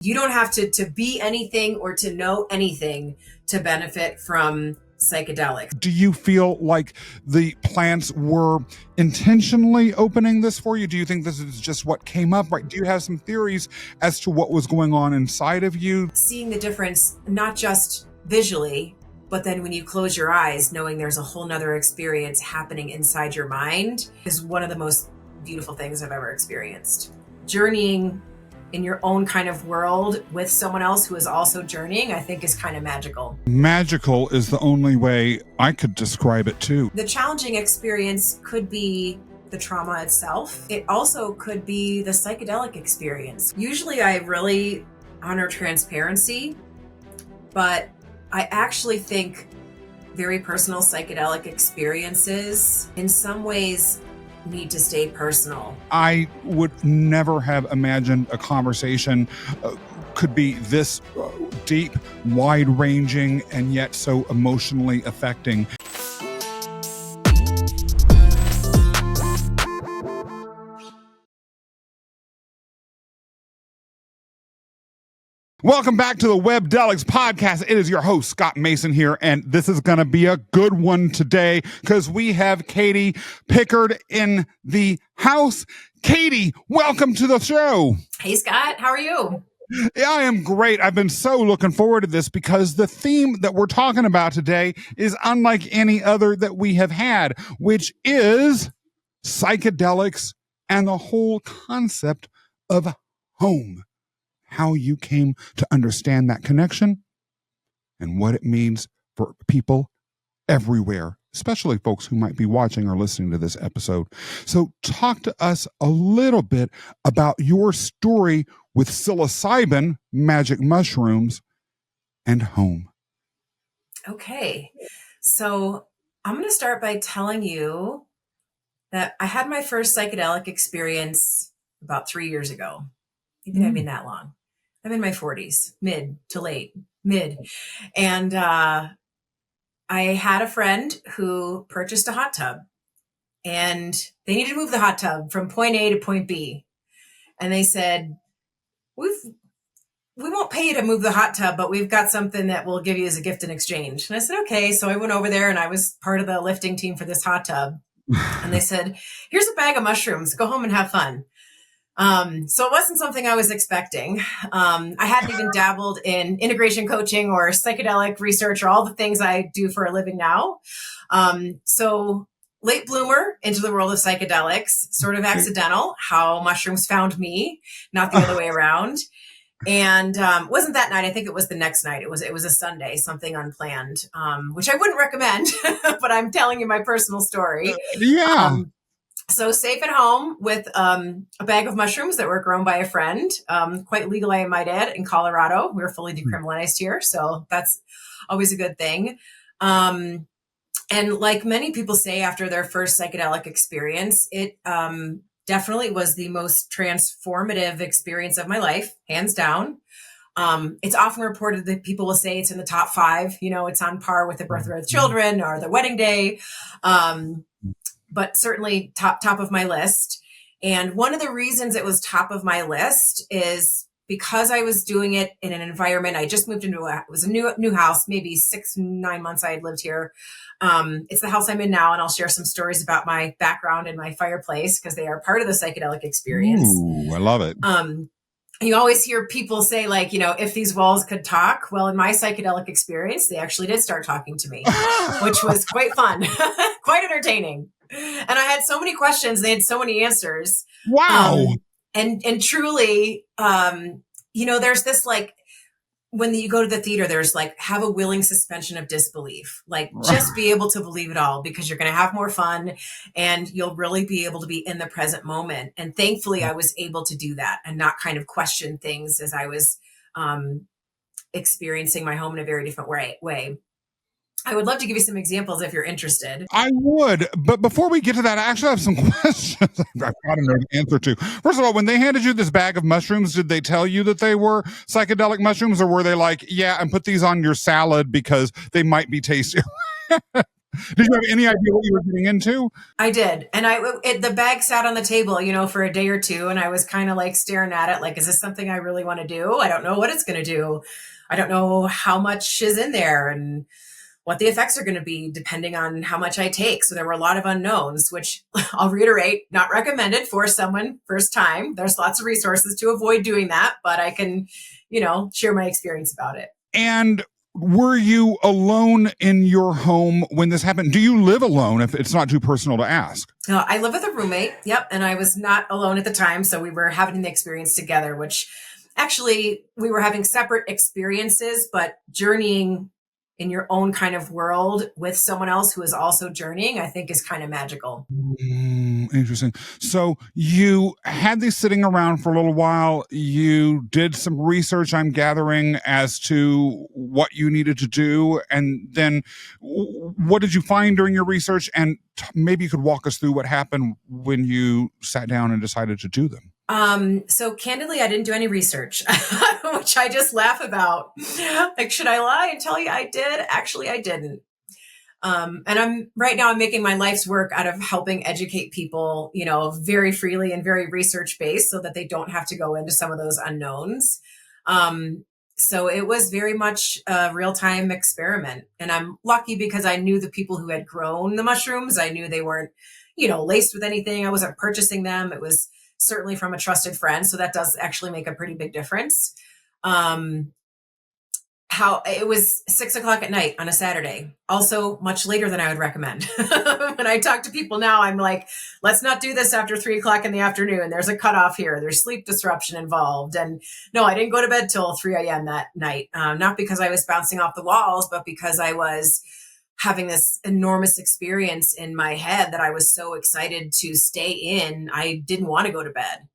You don't have to be anything or to know anything to benefit from psychedelics. Do you feel like the plants were intentionally opening this for you? Do you think this is just what came up? Right? Do you have some theories as to what was going on inside of you? Seeing the difference, not just visually, but then when you close your eyes, knowing there's a whole nother experience happening inside your mind is one of the most beautiful things I've ever experienced. Journeying in your own kind of world with someone else who is also journeying, I think is kind of magical. Magical is the only way I could describe it too. The challenging experience could be the trauma itself. It also could be the psychedelic experience. Usually I really honor transparency, but I actually think very personal psychedelic experiences in some ways need to stay personal. I would never have imagined a conversation could be this deep, wide-ranging, and yet so emotionally affecting. Welcome back to the Webdelics podcast. It is your host, Scott Mason here, and this is going to be a good one today because we have Katie Pickard in the house. Katie, welcome to the show. Hey, Scott. How are you? Yeah, I am great. I've been so looking forward to this because the theme that we're talking about today is unlike any other that we have had, which is psychedelics and the whole concept of home. How you came to understand that connection and what it means for people everywhere, especially folks who might be watching or listening to this episode. So talk to us a little bit about your story with psilocybin, magic mushrooms, and home. Okay. So I'm going to start by telling you that I had my first psychedelic experience about 3 years ago. You think I've been that long? I'm in my 40s, mid to late, mid. And I had a friend who purchased a hot tub and they needed to move the hot tub from point A to point B. And they said, we won't pay you to move the hot tub, but we've got something that we'll give you as a gift in exchange. And I said, okay. So I went over there and I was part of the lifting team for this hot tub. And they said, here's a bag of mushrooms, go home and have fun. So it wasn't something I was expecting. I hadn't even dabbled in integration coaching or psychedelic research or all the things I do for a living now. So late bloomer into the world of psychedelics, sort of accidental, how mushrooms found me, not the other way around. And wasn't that night. I think it was the next night. It was a Sunday, something unplanned, which I wouldn't recommend, but I'm telling you my personal story. Yeah. So safe at home with a bag of mushrooms that were grown by a friend, quite legal, I might add, in Colorado. We're fully decriminalized here, so that's always a good thing. And like many people say after their first psychedelic experience, it definitely was the most transformative experience of my life, hands down. It's often reported that people will say it's in the top 5. You know, it's on par with the birth of their children or the wedding day. But certainly top of my list. And one of the reasons it was top of my list is because I was doing it in an environment. I just moved into it was a new house, maybe 6-9 months I had lived here. It's the house I'm in now, and I'll share some stories about my background and my fireplace because they are part of the psychedelic experience. Ooh, I love it. You always hear people say, like, you know, if these walls could talk. Well, in my psychedelic experience, they actually did start talking to me, which was quite fun, quite entertaining. And I had so many questions. They had so many answers. Wow. And truly, you know, there's this, like, when you go to the theater, there's like, have a willing suspension of disbelief, like just be able to believe it all because you're going to have more fun and you'll really be able to be in the present moment. And thankfully I was able to do that and not kind of question things as I was experiencing my home in a very different way. I would love to give you some examples if you're interested. I would, but before we get to that, I actually have some questions I've got to know the answer to. First of all, when they handed you this bag of mushrooms, did they tell you that they were psychedelic mushrooms, or were they like, yeah, and put these on your salad because they might be tasty? Did you have any idea what you were getting into? I did. And the bag sat on the table, for a day or two. And I was kind of like staring at it, like, is this something I really want to do? I don't know what it's going to do. I don't know how much is in there and what the effects are going to be depending on how much I take. So there were a lot of unknowns, which I'll reiterate, not recommended for someone first time. There's lots of resources to avoid doing that, but I can, share my experience about it. And were you alone in your home when this happened? Do you live alone if it's not too personal to ask? I live with a roommate. Yep. And I was not alone at the time. So we were having the experience together, which actually we were having separate experiences, but journeying in your own kind of world with someone else who is also journeying, I think is kind of magical. Interesting. So you had these sitting around for a little while. You did some research, I'm gathering, as to what you needed to do. And then what did you find during your research? And maybe you could walk us through what happened when you sat down and decided to do them. So candidly, I didn't do any research, which I just laugh about. Like, should I lie and tell you I did? Actually, I didn't. And I'm making my life's work out of helping educate people, very freely and very research based so that they don't have to go into some of those unknowns. So it was very much a real time experiment. And I'm lucky because I knew the people who had grown the mushrooms. I knew they weren't, laced with anything. I wasn't purchasing them. It was certainly from a trusted friend. So that does actually make a pretty big difference. How it was 6:00 at night on a Saturday, also much later than I would recommend. When I talk to people now, I'm like, let's not do this after 3:00 in the afternoon. There's a cutoff here. There's sleep disruption involved. And no, I didn't go to bed till 3 a.m. that night. Not because I was bouncing off the walls, but because I was having this enormous experience in my head that I was so excited to stay in. I didn't want to go to bed.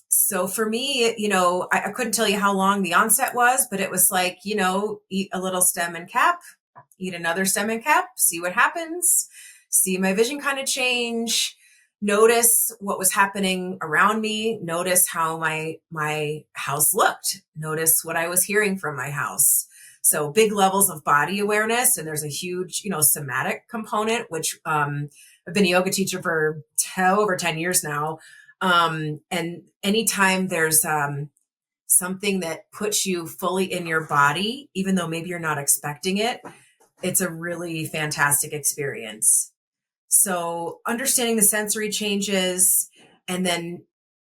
So for me, I couldn't tell you how long the onset was, but it was like, eat a little stem and cap, eat another stem and cap, see what happens, see my vision kind of change, notice what was happening around me, notice how my house looked, notice what I was hearing from my house. So big levels of body awareness. And there's a huge, somatic component, which I've been a yoga teacher for over 10 years now. And anytime there's something that puts you fully in your body, even though maybe you're not expecting it, it's a really fantastic experience. So understanding the sensory changes and then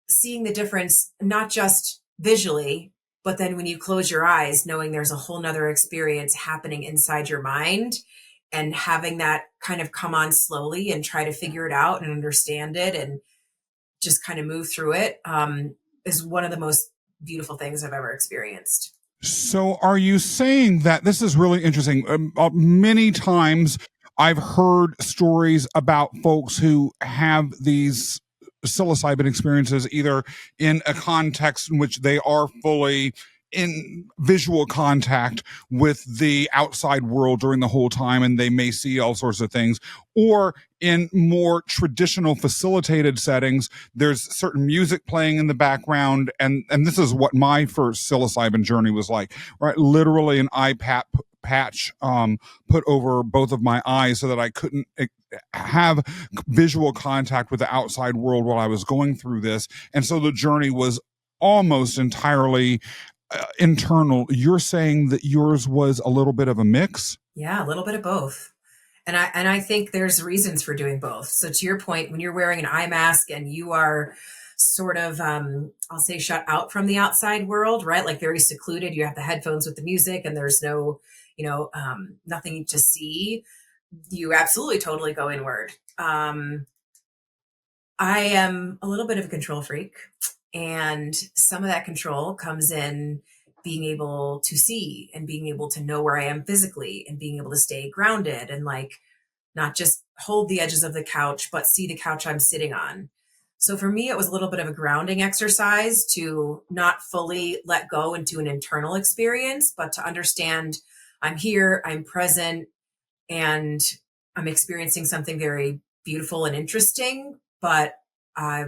seeing the difference, not just visually, but then when you close your eyes, knowing there's a whole nother experience happening inside your mind and having that kind of come on slowly and try to figure it out and understand it and just kind of move through it, is one of the most beautiful things I've ever experienced. So are you saying that this is really interesting? Many times I've heard stories about folks who have these psilocybin experiences, either in a context in which they are fully in visual contact with the outside world during the whole time and they may see all sorts of things, or in more traditional facilitated settings, there's certain music playing in the background. And this is what my first psilocybin journey was like, right? Literally an eye patch put over both of my eyes so that I couldn't have visual contact with the outside world while I was going through this. And so the journey was almost entirely internal. You're saying that yours was a little bit of a mix? Yeah, a little bit of both. And I think there's reasons for doing both. So to your point, when you're wearing an eye mask and you are sort of, I'll say, shut out from the outside world, right? Like very secluded. You have the headphones with the music and there's no, nothing to see. You absolutely totally go inward. I am a little bit of a control freak, and some of that control comes in being able to see and being able to know where I am physically and being able to stay grounded and like not just hold the edges of the couch, but see the couch I'm sitting on. So for me, it was a little bit of a grounding exercise to not fully let go into an internal experience, but to understand I'm here, I'm present, and I'm experiencing something very beautiful and interesting. But I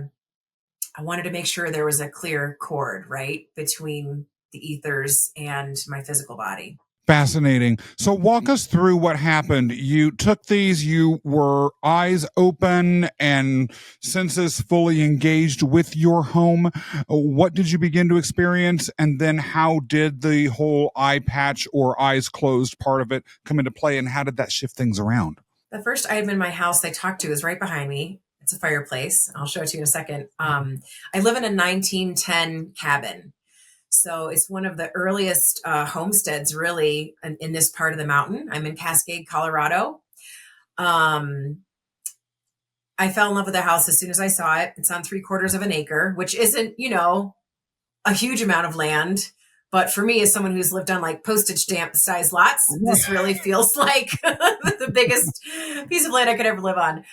wanted to make sure there was a clear cord, right, between the ethers and my physical body. Fascinating. So walk us through what happened. You took these, you were eyes open and senses fully engaged with your home. What did you begin to experience? And then how did the whole eye patch or eyes closed part of it come into play? And how did that shift things around? The first item in my house I talked to is right behind me. It's a fireplace. I'll show it to you in a second. I live in a 1910 cabin. So it's one of the earliest homesteads really in this part of the mountain. I'm in Cascade, Colorado. I fell in love with the house as soon as I saw it. It's on 3/4 of an acre, which isn't, a huge amount of land. But for me, as someone who's lived on like postage stamp size lots, this really feels like the biggest piece of land I could ever live on.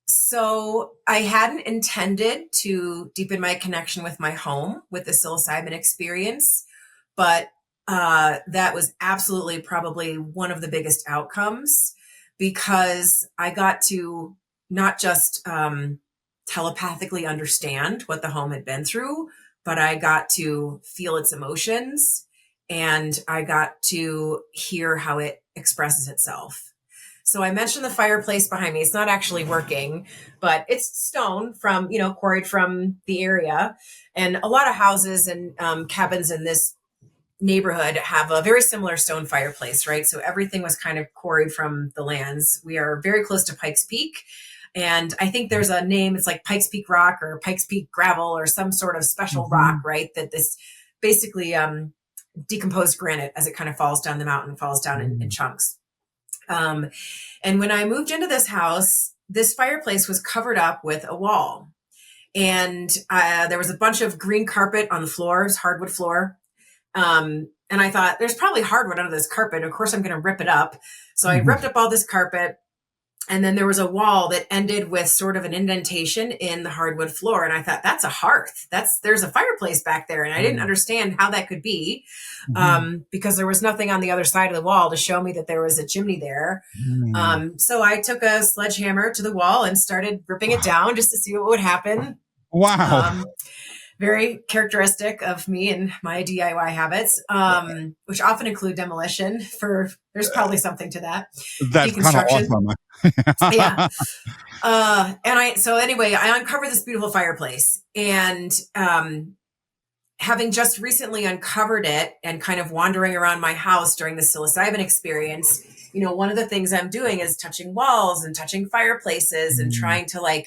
So I hadn't intended to deepen my connection with my home with the psilocybin experience, but that was absolutely probably one of the biggest outcomes, because I got to not just telepathically understand what the home had been through, but I got to feel its emotions, and I got to hear how it expresses itself. So I mentioned the fireplace behind me. It's not actually working, but it's stone from, quarried from the area. And a lot of houses and cabins in this neighborhood have a very similar stone fireplace, right? So everything was kind of quarried from the lands. We are very close to Pikes Peak. And I think there's a name, it's like Pikes Peak rock or Pikes Peak gravel or some sort of special rock, right? That this basically decomposed granite as it kind of falls down the mountain, falls down in chunks. And when I moved into this house, this fireplace was covered up with a wall. And there was a bunch of green carpet on the floors, hardwood floor. And I thought, there's probably hardwood under this carpet. Of course, I'm going to rip it up. So I ripped up all this carpet. And then there was a wall that ended with sort of an indentation in the hardwood floor. And I thought, that's a hearth. There's a fireplace back there. And I didn't understand how that could be, because there was nothing on the other side of the wall to show me that there was a chimney there. So I took a sledgehammer to the wall and started ripping it down just to see what would happen. Wow. Very characteristic of me and my DIY habits, which often include demolition. There's probably something to that. That's kind of awesome. Yeah. So anyway, I uncovered this beautiful fireplace, and having just recently uncovered it and kind of wandering around my house during the psilocybin experience, one of the things I'm doing is touching walls and touching fireplaces and trying to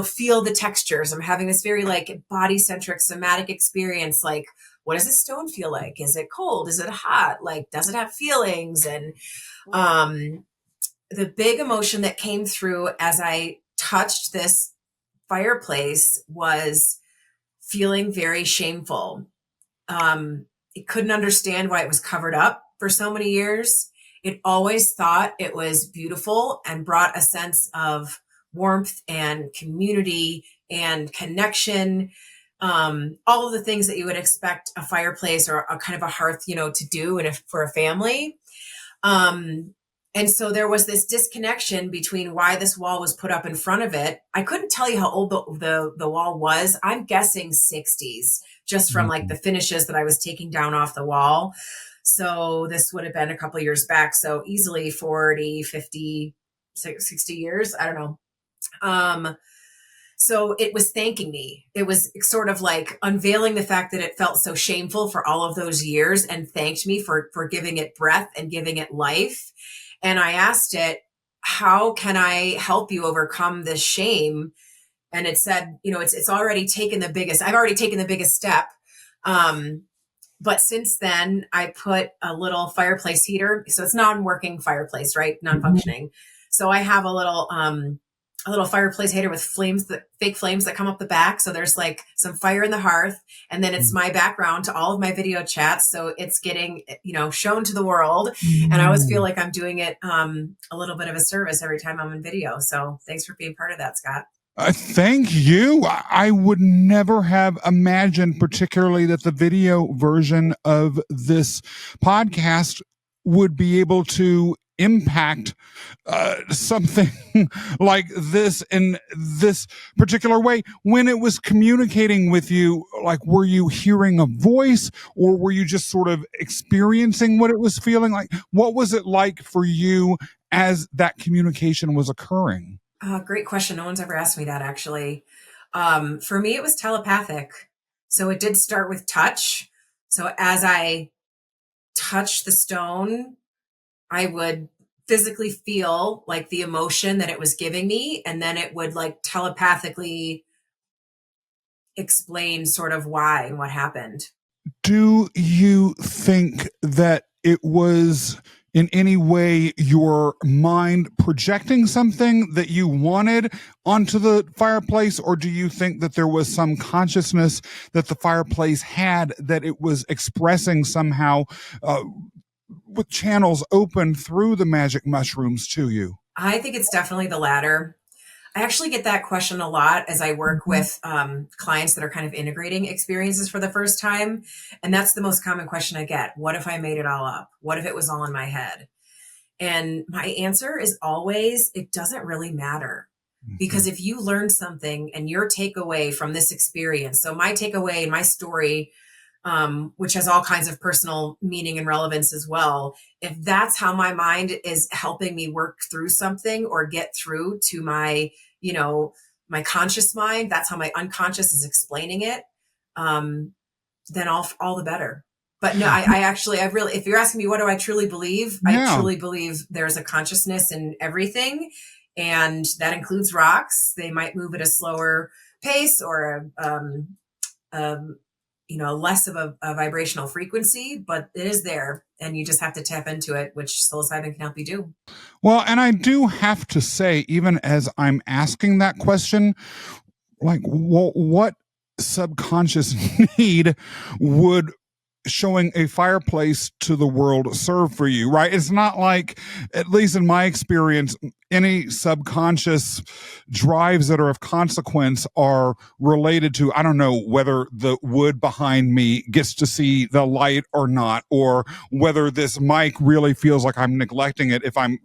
feel the textures. I'm having this very body centric somatic experience. Like, what does this stone feel like? Is it cold? Is it hot? Does it have feelings? And, the big emotion that came through as I touched this fireplace was feeling very shameful. It couldn't understand why it was covered up for so many years. It always thought it was beautiful and brought a sense of warmth and community and connection. All of the things that you would expect a fireplace or a kind of a hearth, to do for a family. And so there was this disconnection between why this wall was put up in front of it. I couldn't tell you how old the wall was. I'm guessing 60s, just from the finishes that I was taking down off the wall. So this would have been a couple of years back. So easily 40, 50, 60 years. I don't know. So it was thanking me. It was sort of unveiling the fact that it felt so shameful for all of those years, and thanked me for giving it breath and giving it life. And I asked it, how can I help you overcome this shame? And it said, it's already taken I've already taken the biggest step. But since then I put a little fireplace heater. So it's non-working fireplace, right? Non-functioning. So I have a little fireplace heater with fake flames that come up the back. So there's some fire in the hearth, and then it's my background to all of my video chats. So it's getting, shown to the world. And I always feel like I'm doing it a little bit of a service every time I'm in video. So thanks for being part of that, Scott. Thank you. I would never have imagined, particularly that the video version of this podcast would be able to impact something like this in this particular way when it was communicating with you? Like, were you hearing a voice, or were you just sort of experiencing what it was feeling like? What was it like for you as that communication was occurring? Great question. No one's ever asked me that, actually. For me, it was telepathic. So it did start with touch. So as I touched the stone, I would physically feel like the emotion that it was giving me, and then it would like telepathically explain sort of why and what happened. Do you think that it was in any way your mind projecting something that you wanted onto the fireplace, or do you think that there was some consciousness that the fireplace had that it was expressing somehow, with channels open through the magic mushrooms to you? I think it's definitely the latter. I actually get that question a lot as I work with clients that are kind of integrating experiences for the first time. And that's the most common question I get. What if I made it all up? What if it was all in my head? And my answer is always, it doesn't really matter. Because if you learn something and your takeaway from this experience, so my takeaway and my story, which has all kinds of personal meaning and relevance as well, if that's how my mind is helping me work through something or get through to my, my conscious mind, that's how my unconscious is explaining it, then all the better. But no, I really, if you're asking me, what do I truly believe? I Yeah. truly believe there's a consciousness in everything. And that includes rocks. They might move at a slower pace or less of a vibrational frequency, but it is there, and you just have to tap into it, which psilocybin can help you do. Well, and I do have to say, even as I'm asking that question, like, what subconscious need would showing a fireplace to the world serve for you, right? It's not like, at least in my experience, any subconscious drives that are of consequence are related to, I don't know, whether the wood behind me gets to see the light or not, or whether this mic really feels like I'm neglecting it if I'm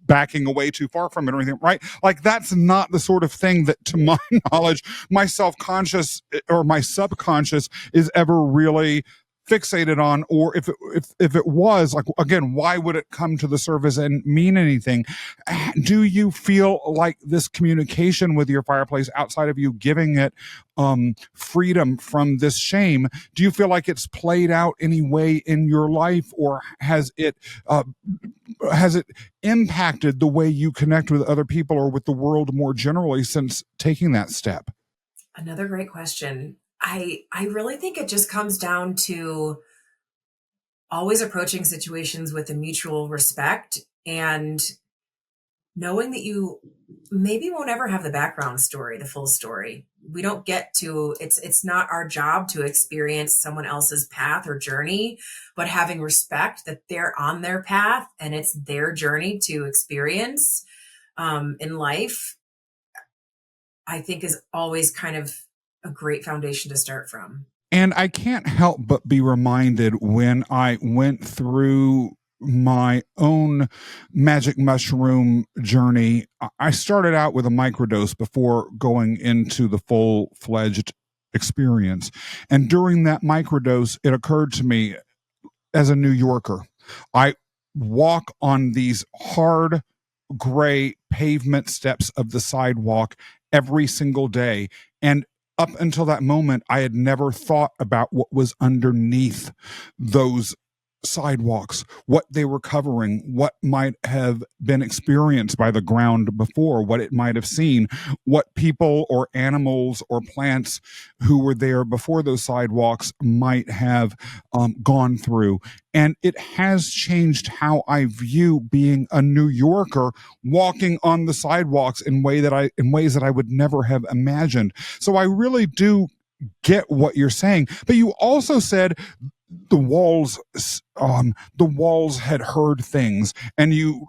backing away too far from it or anything, right? Like, that's not the sort of thing that, to my knowledge, my self-conscious or my subconscious is ever really fixated on. Or if it was, like, again, why would it come to the surface and mean anything? Do you feel like this communication with your fireplace, outside of you giving it freedom from this shame, do you feel like it's played out any way in your life, or has it impacted the way you connect with other people or with the world more generally since taking that step? Another great question. I really think it just comes down to always approaching situations with a mutual respect and knowing that you maybe won't ever have the background story, the full story. We don't get to, it's not our job to experience someone else's path or journey, but having respect that they're on their path and it's their journey to experience in life, I think is always kind of a great foundation to start from. And I can't help but be reminded, when I went through my own magic mushroom journey, I started out with a microdose before going into the full-fledged experience. And during that microdose, it occurred to me, as a New Yorker, I walk on these hard gray pavement steps of the sidewalk every single day. And up until that moment, I had never thought about what was underneath those sidewalks, what they were covering, what might have been experienced by the ground before, what it might have seen, what people or animals or plants who were there before those sidewalks might have gone through. And it has changed how I view being a New Yorker, walking on the sidewalks in ways that I would never have imagined. So I really do get what you're saying. But you also said the walls had heard things, and you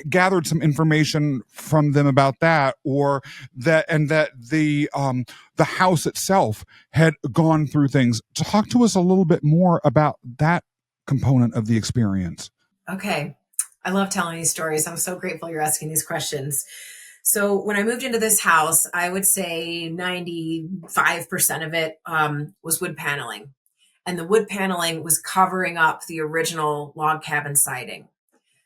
gathered some information from them about that, or that, and that the house itself had gone through things. Talk to us a little bit more about that component of the experience. Okay. I love telling these stories. I'm so grateful you're asking these questions. So when I moved into this house, I would say 95% of it was wood paneling. And the wood paneling was covering up the original log cabin siding.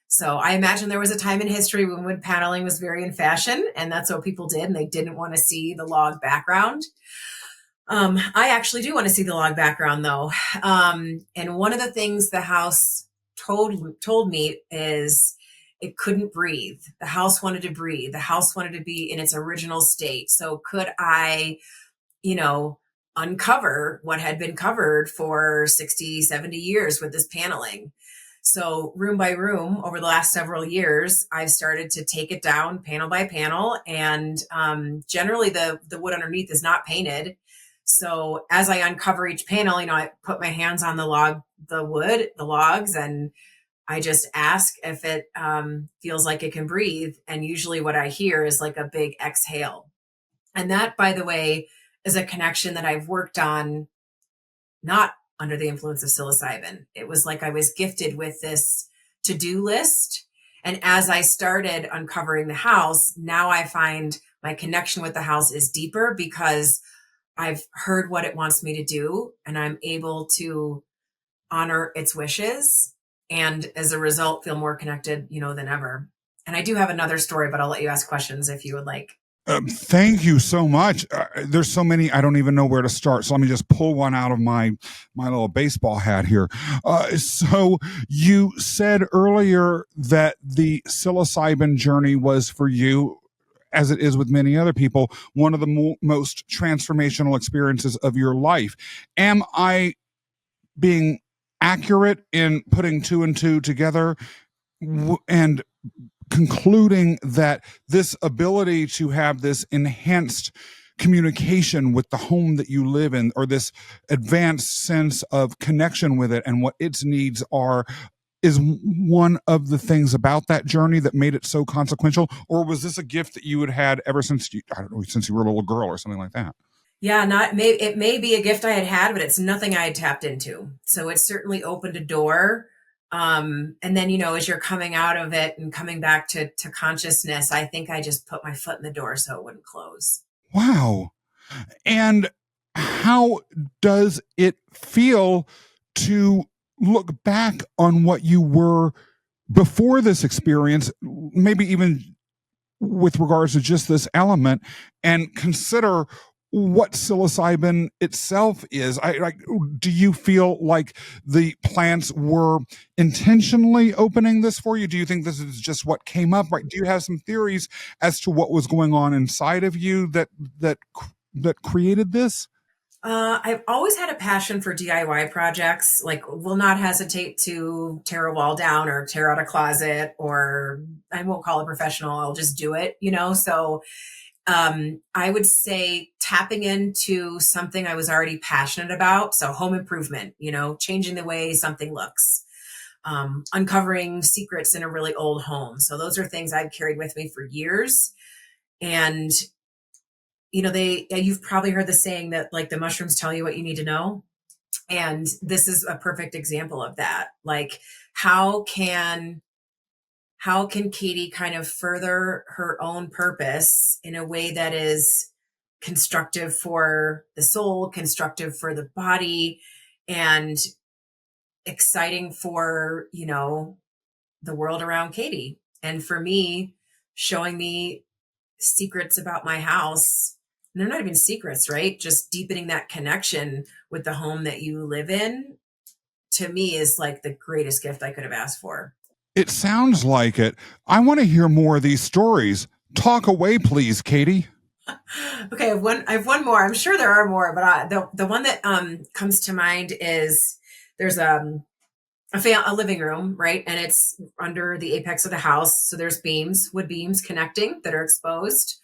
So I imagine there was a time in history when wood paneling was very in fashion, and that's what people did, and they didn't want to see the log background. I actually do want to see the log background though. And one of the things the house told me is it couldn't breathe. The house wanted to breathe. The house wanted to be in its original state. So could I, you know, uncover what had been covered for 60, 70 years with this paneling? So room by room over the last several years, I've started to take it down panel by panel. And generally the wood underneath is not painted. So as I uncover each panel, I put my hands on the wood, the logs, and I just ask if it feels like it can breathe. And usually what I hear is like a big exhale. And that, by the way, is a connection that I've worked on, not under the influence of psilocybin. It was like I was gifted with this to-do list. And as I started uncovering the house, now I find my connection with the house is deeper because I've heard what it wants me to do and I'm able to honor its wishes. And as a result, feel more connected, than ever. And I do have another story, but I'll let you ask questions if you would like. Thank you so much. There's so many, I don't even know where to start. So let me just pull one out of my little baseball hat here. So you said earlier that the psilocybin journey was for you, as it is with many other people, one of the most transformational experiences of your life. Am I being accurate in putting two and two together and concluding that this ability to have this enhanced communication with the home that you live in, or this advanced sense of connection with it and what its needs are, is one of the things about that journey that made it so consequential? Or was this a gift that you had ever since since you were a little girl or something like that? Yeah, it may be a gift I had, but it's nothing I had tapped into. So it certainly opened a door. And then, as you're coming out of it and coming back to consciousness, I think I just put my foot in the door so it wouldn't close. Wow. And how does it feel to look back on what you were before this experience, maybe even with regards to just this element, and consider what psilocybin itself is? Do you feel like the plants were intentionally opening this for you? Do you think this is just what came up? Right? Do you have some theories as to what was going on inside of you that created this? I've always had a passion for DIY projects. Like, will not hesitate to tear a wall down or tear out a closet, or I won't call a professional. I'll just do it, So I would say tapping into something I was already passionate about. So home improvement, changing the way something looks, uncovering secrets in a really old home. So those are things I've carried with me for years. And, you've probably heard the saying that like the mushrooms tell you what you need to know. And this is a perfect example of that. Like, how can Katie kind of further her own purpose in a way that is constructive for the soul, constructive for the body, and exciting for, the world around Katie? And for me, showing me secrets about my house. And they're not even secrets, right? Just deepening that connection with the home that you live in, to me, is like the greatest gift I could have asked for. It sounds like it. I want to hear more of these stories. Talk away, please, Katie. Okay, I have one more. I'm sure there are more, but the one that comes to mind is there's a living room, right? And it's under the apex of the house. So there's wood beams connecting that are exposed.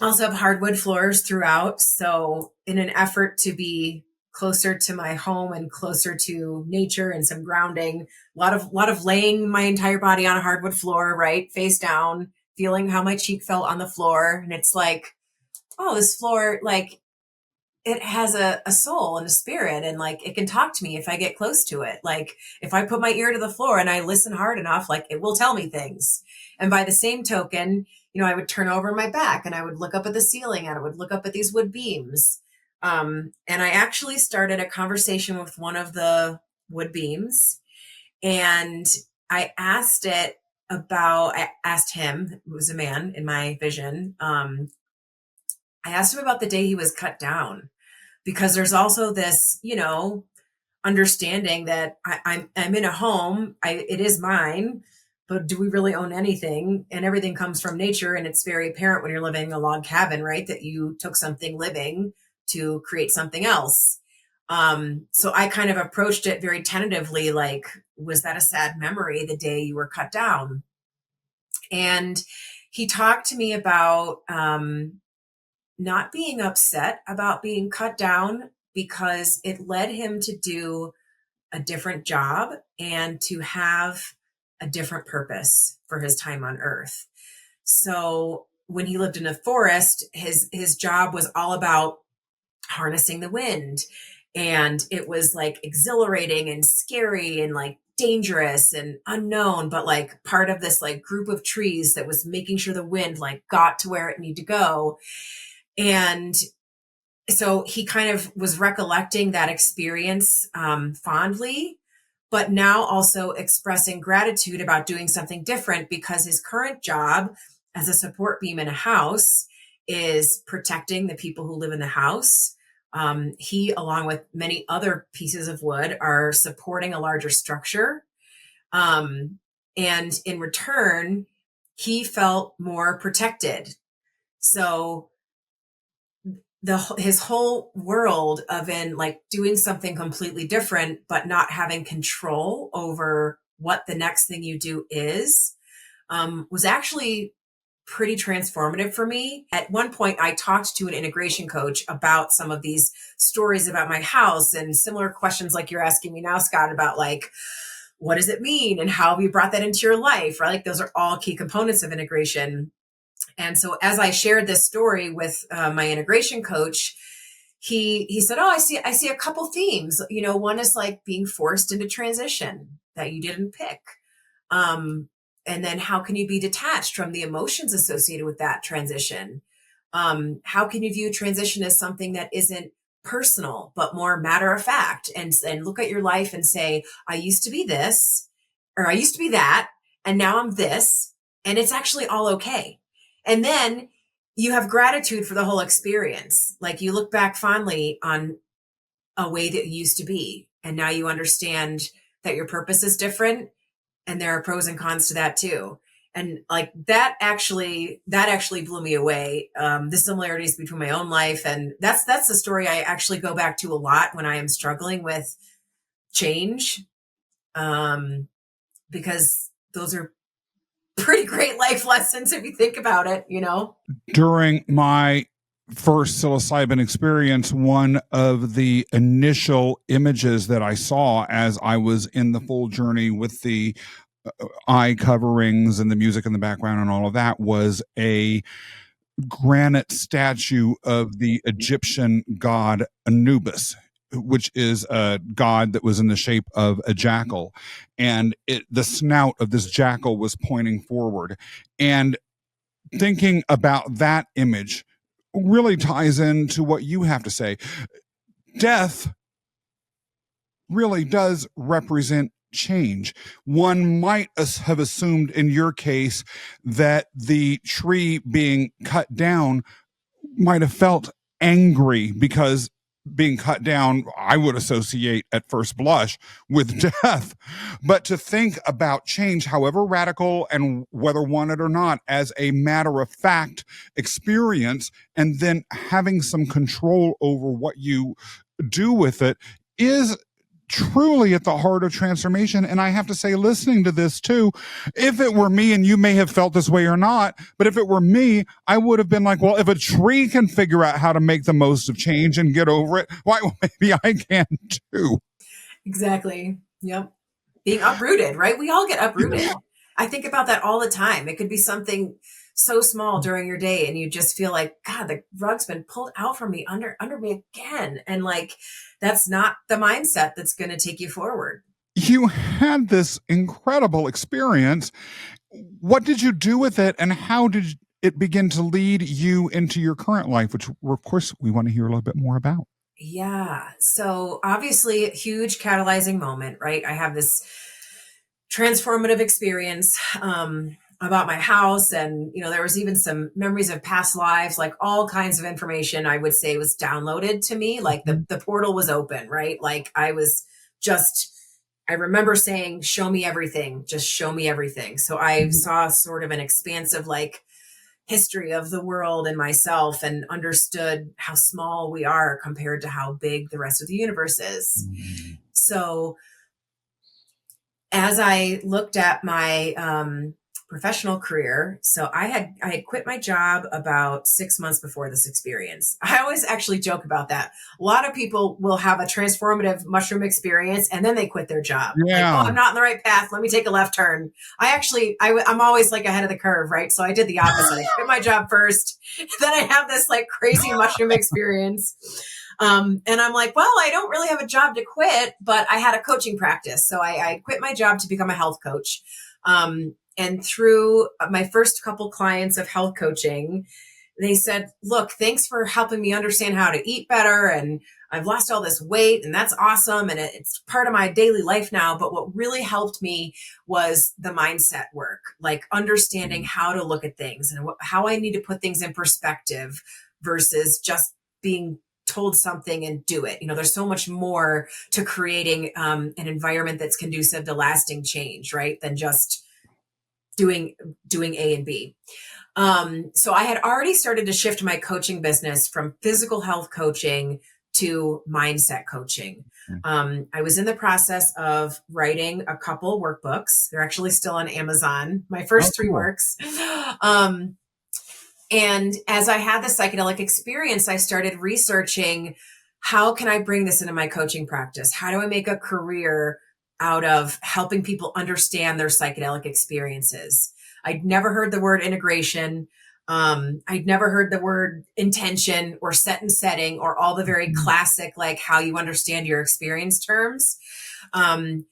Also have hardwood floors throughout. So in an effort to be closer to my home and closer to nature and some grounding, a lot of laying my entire body on a hardwood floor, right? Face down, feeling how my cheek felt on the floor. And it's like, oh, this floor, like, it has a soul and a spirit, and like it can talk to me if I get close to it. Like if I put my ear to the floor and I listen hard enough, like it will tell me things. And by the same token, I would turn over my back and I would look up at the ceiling and I would look up at these wood beams. And I actually started a conversation with one of the wood beams, and I asked him, who was a man in my vision. I asked him about the day he was cut down, because there's also this, understanding that I'm in a home. It is mine, but do we really own anything? And everything comes from nature, and it's very apparent when you're living in a log cabin, right? That you took something living to create something else. So I kind of approached it very tentatively, like, was that a sad memory, the day you were cut down? And he talked to me about not being upset about being cut down, because it led him to do a different job and to have a different purpose for his time on earth. So when he lived in a forest, his job was all about harnessing the wind. And it was like exhilarating and scary and like dangerous and unknown, but like part of this like group of trees that was making sure the wind like got to where it needed to go. And so he kind of was recollecting that experience fondly, but now also expressing gratitude about doing something different, because his current job as a support beam in a house is protecting the people who live in the house. He, along with many other pieces of wood, are supporting a larger structure. And in return, he felt more protected. So his whole world of in like doing something completely different, but not having control over what the next thing you do is, was actually pretty transformative for me. At one point, I talked to an integration coach about some of these stories about my house and similar questions like you're asking me now, Scott, about like, what does it mean and how have you brought that into your life, right? Like those are all key components of integration. And so as I shared this story with my integration coach, he said, "Oh, I see a couple themes. One is like being forced into transition that you didn't pick. And then how can you be detached from the emotions associated with that transition? How can you view transition as something that isn't personal, but more matter of fact, and look at your life and say, I used to be this, or I used to be that, and now I'm this, and it's actually all okay." And then you have gratitude for the whole experience. Like you look back fondly on a way that you used to be, and now you understand that your purpose is different, and there are pros and cons to that too. And like that actually blew me away. The similarities between my own life, and that's the story I actually go back to a lot when I am struggling with change, because those are pretty great life lessons if you think about it. During my first psilocybin experience, one of the initial images that I saw as I was in the full journey with the eye coverings and the music in the background and all of that was a granite statue of the Egyptian god Anubis, which is a god that was in the shape of a jackal. And the snout of this jackal was pointing forward. And thinking about that image really ties into what you have to say. Death really does represent change. One might have assumed in your case that the tree being cut down might have felt angry, because being cut down, I would associate at first blush with death. But to think about change, however radical and whether wanted or not, as a matter of fact experience, and then having some control over what you do with it, is truly at the heart of transformation. And I have to say, listening to this too, if it were me, and you may have felt this way or not, but if it were me, I would have been like, well, if a tree can figure out how to make the most of change and get over it, why, maybe I can too. Exactly. Yep. Being uprooted, right? We all get uprooted. I think about that all the time. It could be something so small during your day, and you just feel like, God, the rug's been pulled out from me under me again. And like, that's not the mindset that's going to take you forward. You had this incredible experience. What did you do with it, and how did it begin to lead you into your current life, which, of course, we want to hear a little bit more about? Yeah. So obviously, a huge catalyzing moment, right? I have this transformative experience about my house. And, there was even some memories of past lives, like all kinds of information I would say was downloaded to me. Like the portal was open, right? Like I remember saying, show me everything, just show me everything. So I saw sort of an expansive, like, history of the world and myself, and understood how small we are compared to how big the rest of the universe is. So as I looked at my professional career, so I had quit my job about 6 months before this experience. I always actually joke about that. A lot of people will have a transformative mushroom experience and then they quit their job. Like, oh, I'm not in the right path. Let me take a left turn. I'm always like ahead of the curve, right? So I did the opposite. I quit my job first, then I have this like crazy mushroom experience. And I'm like, well, I don't really have a job to quit, but I had a coaching practice. So I quit my job to become a health coach. And through my first couple clients of health coaching, they said, look, thanks for helping me understand how to eat better. And I've lost all this weight, and that's awesome. And it's part of my daily life now. But what really helped me was the mindset work, like understanding how to look at things and how I need to put things in perspective versus just being told something and do it. There's so much more to creating an environment that's conducive to lasting change, right? Than just doing A and B. So I had already started to shift my coaching business from physical health coaching to mindset coaching. I was in the process of writing a couple workbooks. They're actually still on Amazon, my first three works. And as I had the psychedelic experience, I started researching, how can I bring this into my coaching practice? How do I make a career out of helping people understand their psychedelic experiences? I'd never heard the word integration. I'd never heard the word intention or set and setting, or all the very classic, like how you understand your experience terms.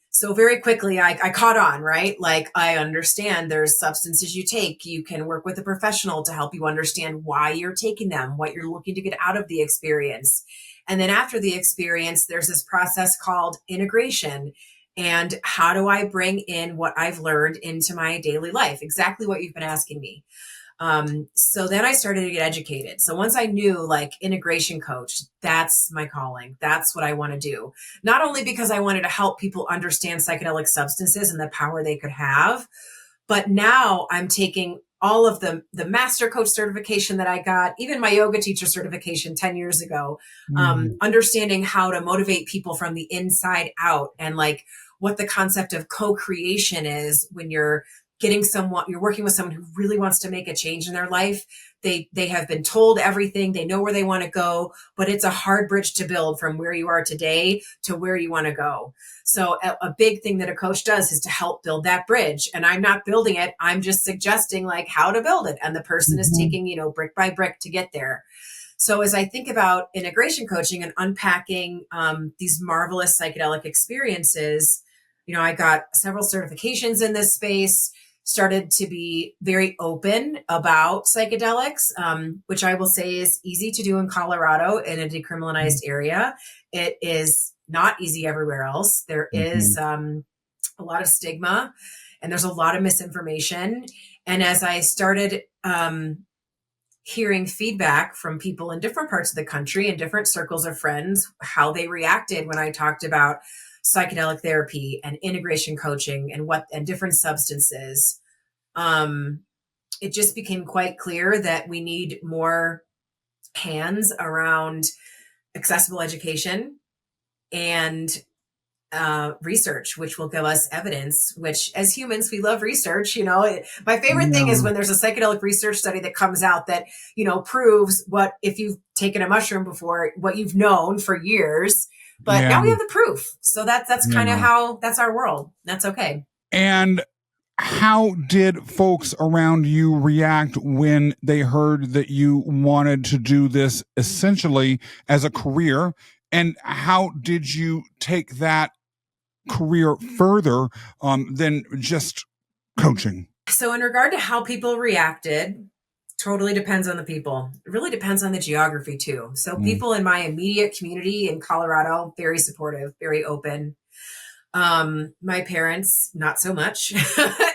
So very quickly, I caught on, right? Like, I understand there's substances you take. You can work with a professional to help you understand why you're taking them, what you're looking to get out of the experience. And then after the experience, there's this process called integration. And how do I bring in what I've learned into my daily life? Exactly what you've been asking me. So then I started to get educated. So once I knew, like, integration coach, that's my calling. That's what I want to do. Not only because I wanted to help people understand psychedelic substances and the power they could have, but now I'm taking all of the master coach certification that I got, even my yoga teacher certification 10 years ago, understanding how to motivate people from the inside out, and like what the concept of co-creation is when you're working with someone who really wants to make a change in their life. They have been told everything. They know where they want to go, but it's a hard bridge to build from where you are today to where you want to go. So a big thing that a coach does is to help build that bridge. And I'm not building it. I'm just suggesting like how to build it. And the person is taking, brick by brick to get there. So as I think about integration coaching and unpacking these marvelous psychedelic experiences, I got several certifications in this space, started to be very open about psychedelics, which I will say is easy to do in Colorado in a decriminalized area. It is not easy everywhere else. There is a lot of stigma, and there's a lot of misinformation. And as I started hearing feedback from people in different parts of the country and different circles of friends, how they reacted when I talked about psychedelic therapy and integration coaching and different substances, it just became quite clear that we need more hands around accessible education and research, which will give us evidence, which as humans, we love research. My favorite thing is when there's a psychedelic research study that comes out that, proves what, if you've taken a mushroom before, what you've known for years, but now we have the proof. So that's kind of how, that's our world. That's okay. And how did folks around you react when they heard that you wanted to do this essentially as a career? And how did you take that career further than just coaching? So, in regard to how people reacted, totally depends on the people. It really depends on the geography too. So, Mm. people in my immediate community in Colorado, very supportive, very open. My parents, not so much,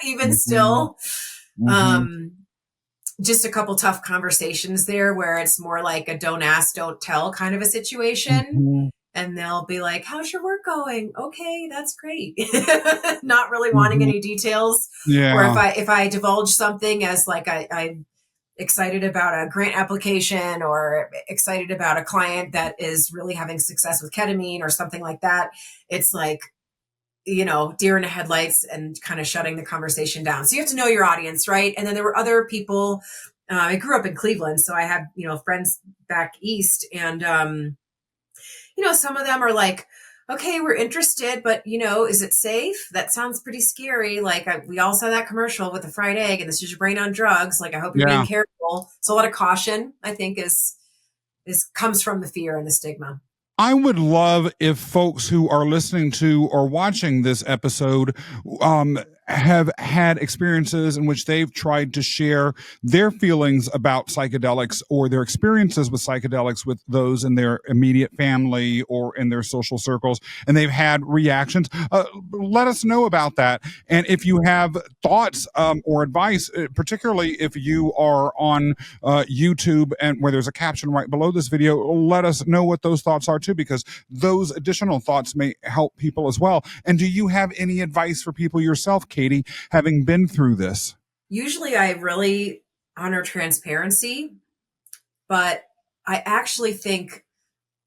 even Mhm. still. Mhm. Um, just a couple tough conversations there where it's more like a don't ask, don't tell kind of a situation. Mhm. And they'll be like, how's your work going? Okay, that's great. Not really wanting Mhm. any details. Or Yeah. if I divulge something as like I'm excited about a grant application or excited about a client that is really having success with ketamine or something like that, it's like, deer in the headlights and kind of shutting the conversation down. So you have to know your audience, right? And then there were other people. I grew up in Cleveland, so I had, friends back east, and some of them are like, okay, we're interested, but is it safe? That sounds pretty scary. Like we all saw that commercial with the fried egg, and this is your brain on drugs. Like I hope you're being Yeah. careful. So a lot of caution, I think, is comes from the fear and the stigma. I would love if folks who are listening to or watching this episode um, have had experiences in which they've tried to share their feelings about psychedelics or their experiences with psychedelics with those in their immediate family or in their social circles, and they've had reactions. Let us know about that. And if you have thoughts or advice, particularly if you are on YouTube and where there's a caption right below this video, let us know what those thoughts are too, because those additional thoughts may help people as well. And do you have any advice for people yourself, Katie, having been through this? Usually I really honor transparency, but I actually think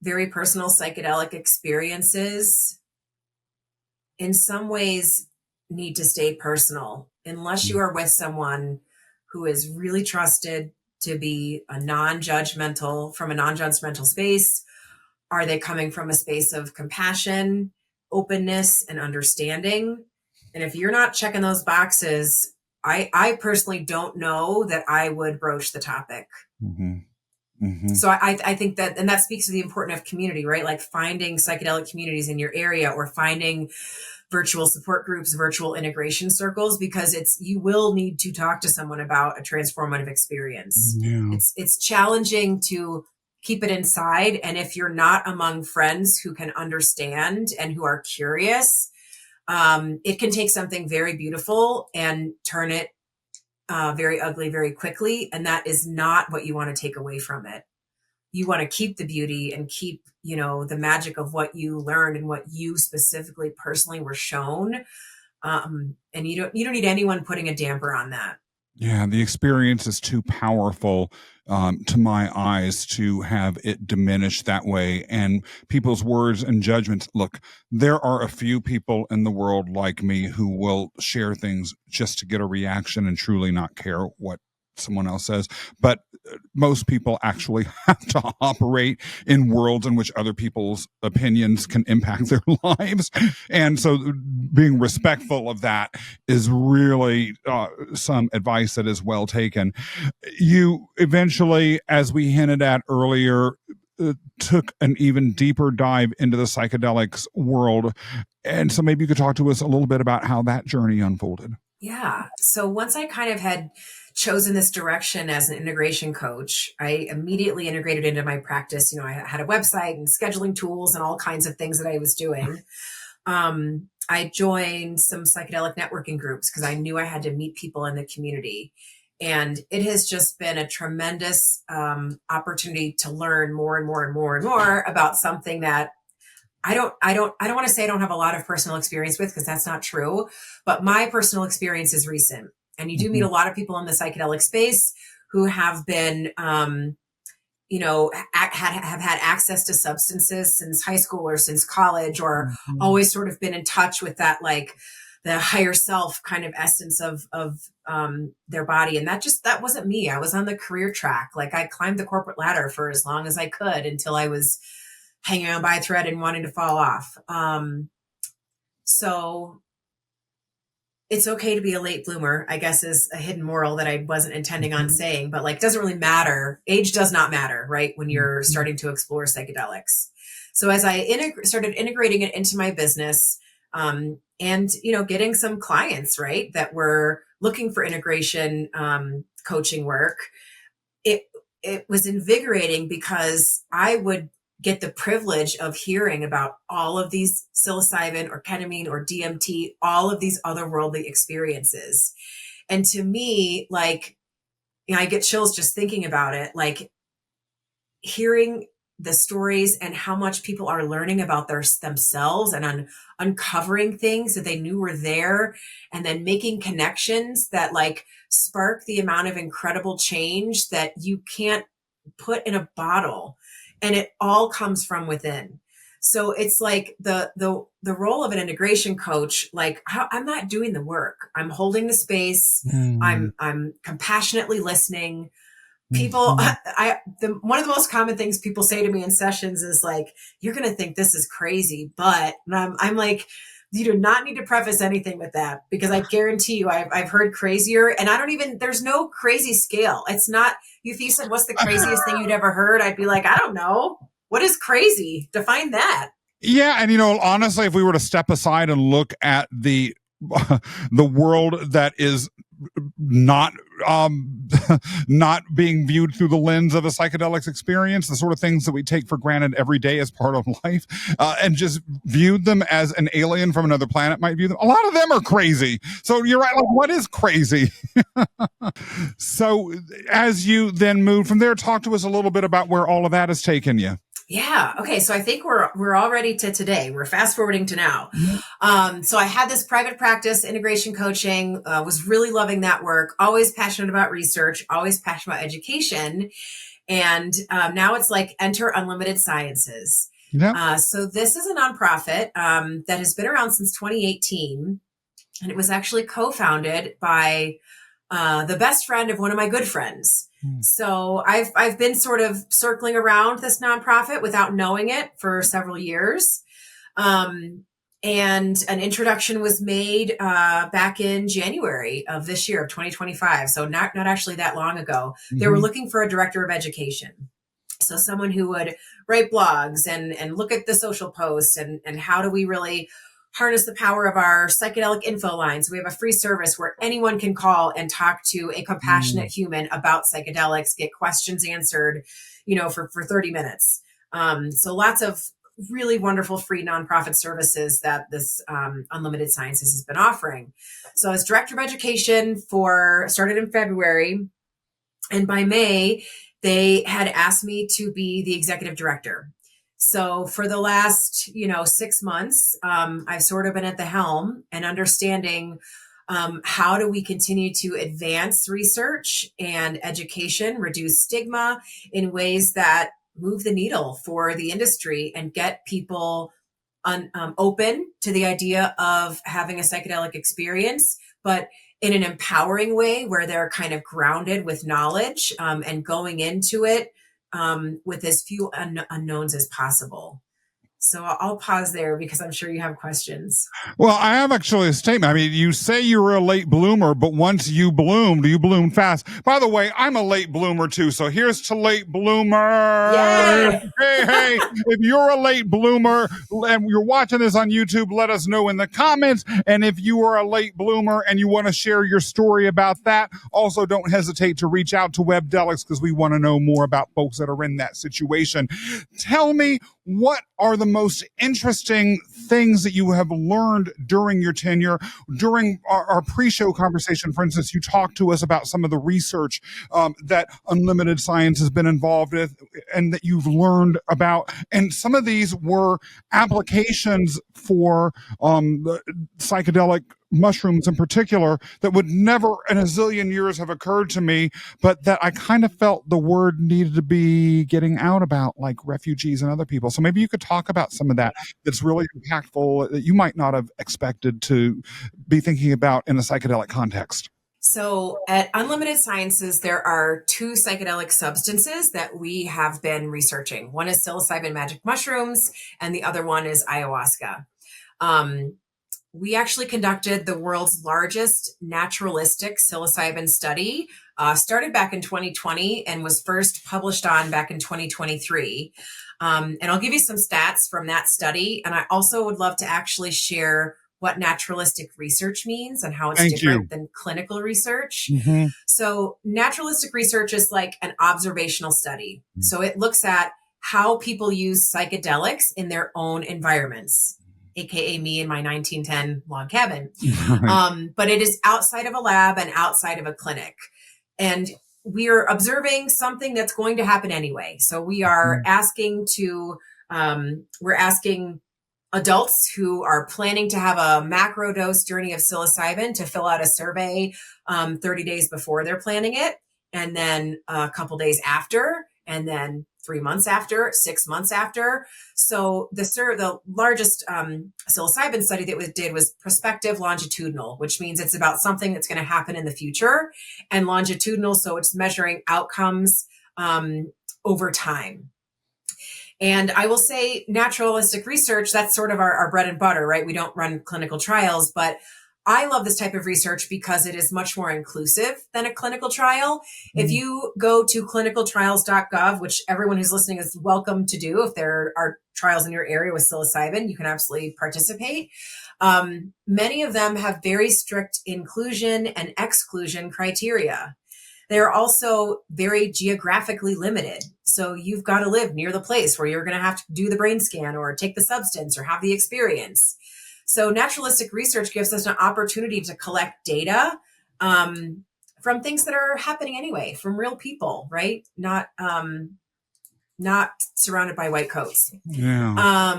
very personal psychedelic experiences in some ways need to stay personal unless you are with someone who is really trusted to be a non-judgmental from a non-judgmental space. Are they coming from a space of compassion, openness, and understanding? And if you're not checking those boxes, I personally don't know that I would broach the topic. Mm-hmm. Mm-hmm. So I think that, and that speaks to the importance of community, right? Like finding psychedelic communities in your area or finding virtual support groups, virtual integration circles, because you will need to talk to someone about a transformative experience. Yeah. It's challenging to keep it inside. And if you're not among friends who can understand and who are curious, it can take something very beautiful and turn it very ugly very quickly. And that is not what you want to take away from it. You want to keep the beauty and keep, the magic of what you learned and what you specifically personally were shown. And you don't need anyone putting a damper on that. Yeah, the experience is too powerful to my eyes to have it diminish that way. And people's words and judgments. Look, there are a few people in the world like me who will share things just to get a reaction and truly not care what someone else says. But most people actually have to operate in worlds in which other people's opinions can impact their lives. And so being respectful of that is really some advice that is well taken. You eventually, as we hinted at earlier, took an even deeper dive into the psychedelics world. And so maybe you could talk to us a little bit about how that journey unfolded. Yeah. So once I kind of had chosen this direction as an integration coach, I immediately integrated into my practice. I had a website and scheduling tools and all kinds of things that I was doing. I joined some psychedelic networking groups because I knew I had to meet people in the community. And it has just been a tremendous opportunity to learn more and more and more and more about something that I don't want to say I don't have a lot of personal experience with, because that's not true, but my personal experience is recent. And you do meet Mhm. a lot of people in the psychedelic space who have been, have had access to substances since high school or since college, or Mhm. always sort of been in touch with that, like the higher self kind of essence of their body. And that wasn't me. I was on the career track. Like I climbed the corporate ladder for as long as I could until I was hanging on by a thread and wanting to fall off. So it's okay to be a late bloomer, I guess, is a hidden moral that I wasn't intending on saying, but like, doesn't really matter. Age does not matter, right? When you're starting to explore psychedelics. So as I started integrating it into my business, and, getting some clients, right, that were looking for integration, coaching work, it, it was invigorating because I would get the privilege of hearing about all of these psilocybin or ketamine or DMT, all of these otherworldly experiences. And to me, like, I get chills just thinking about it, like hearing the stories and how much people are learning about themselves and uncovering things that they knew were there, and then making connections that like spark the amount of incredible change that you can't put in a bottle, and it all comes from within. So it's like the role of an integration coach, like I'm not doing the work, I'm holding the space, Mm. I'm compassionately listening. People, Mhm. one of the most common things people say to me in sessions is like, you're going to think this is crazy, but I'm like, you do not need to preface anything with that, because I guarantee you I've heard crazier, and I don't even, there's no crazy scale. It's not, if you said, what's the craziest thing you'd ever heard? I'd be like, I don't know. What is crazy? Define that. Yeah, and honestly, if we were to step aside and look at the the world that is not not being viewed through the lens of a psychedelics experience, the sort of things that we take for granted every day as part of life, and just viewed them as an alien from another planet might view them. A lot of them are crazy. So you're right. Like, what is crazy? So as you then move from there, talk to us a little bit about where all of that has taken you. Yeah. Okay. So I think we're already to today. We're fast forwarding to now. So I had this private practice, integration coaching. Was really loving that work. Always passionate about research. Always passionate about education. And now it's like enter Unlimited Sciences. Yep. So this is a nonprofit that has been around since 2018, and it was actually co-founded by the best friend of one of my good friends. So I've been sort of circling around this nonprofit without knowing it for several years. And an introduction was made back in January of this year, of 2025. So not actually that long ago. They were looking for a director of education. So someone who would write blogs and look at the social posts, and how do we really harness the power of our psychedelic info lines. We have a free service where anyone can call and talk to a compassionate human about psychedelics, get questions answered, for 30 minutes. So lots of really wonderful free nonprofit services that this Unlimited Sciences has been offering. So as director of education started in February, and by May, they had asked me to be the executive director. So for the last, 6 months, I've sort of been at the helm and understanding how do we continue to advance research and education, reduce stigma in ways that move the needle for the industry and get people open to the idea of having a psychedelic experience, but in an empowering way where they're kind of grounded with knowledge, and going into it with as few unknowns as possible. So I'll pause there because I'm sure you have questions. Well, I have actually a statement. I mean, you say you were a late bloomer, but once you bloomed fast. By the way, I'm a late bloomer too. So here's to late bloomers. Yay! Hey, if you're a late bloomer and you're watching this on YouTube, let us know in the comments. And if you are a late bloomer and you want to share your story about that, also don't hesitate to reach out to Webdelics, because we want to know more about folks that are in that situation. Tell me, what are the most interesting things that you have learned during your tenure? During our pre-show conversation, for instance, you talked to us about some of the research that Unlimited Science has been involved with and that you've learned about. And some of these were applications for the psychedelic mushrooms in particular that would never in a zillion years have occurred to me, but that I kind of felt the word needed to be getting out about, like refugees and other people. So maybe you could talk about some of that that's really impactful that you might not have expected to be thinking about in a psychedelic context. So at Unlimited Sciences, there are two psychedelic substances that we have been researching. One is psilocybin magic mushrooms, and the other one is ayahuasca. We actually conducted the world's largest naturalistic psilocybin study, started back in 2020 and was first published on back in 2023. And I'll give you some stats from that study. And I also would love to actually share what naturalistic research means and how it's Thank different you. than clinical research. Mm-hmm. So, naturalistic research is like an observational study. So, it looks at how people use psychedelics in their own environments, aka me in my 1910 log cabin. Right. But it is outside of a lab and outside of a clinic. And we're observing something that's going to happen anyway. So we are we're asking adults who are planning to have a macro dose journey of psilocybin to fill out a survey 30 days before they're planning it, and then a couple days after, and then 3 months after, 6 months after. So the largest psilocybin study that we did was prospective longitudinal, which means it's about something that's going to happen in the future, and longitudinal, so it's measuring outcomes over time. And I will say naturalistic research, that's sort of our bread and butter, right? We don't run clinical trials, but I love this type of research because it is much more inclusive than a clinical trial. If you go to clinicaltrials.gov, which everyone who's listening is welcome to do, if there are trials in your area with psilocybin, you can absolutely participate. Many of them have very strict inclusion and exclusion criteria. They're also very geographically limited. So you've got to live near the place where you're going to have to do the brain scan or take the substance or have the experience. So naturalistic research gives us an opportunity to collect data from things that are happening anyway, from real people, right? Not surrounded by white coats. Yeah.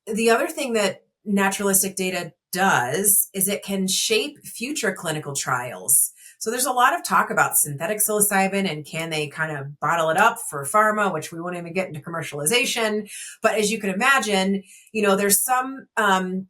The other thing that naturalistic data does is it can shape future clinical trials. So there's a lot of talk about synthetic psilocybin and can they kind of bottle it up for pharma, which we won't even get into commercialization. But as you can imagine, there's some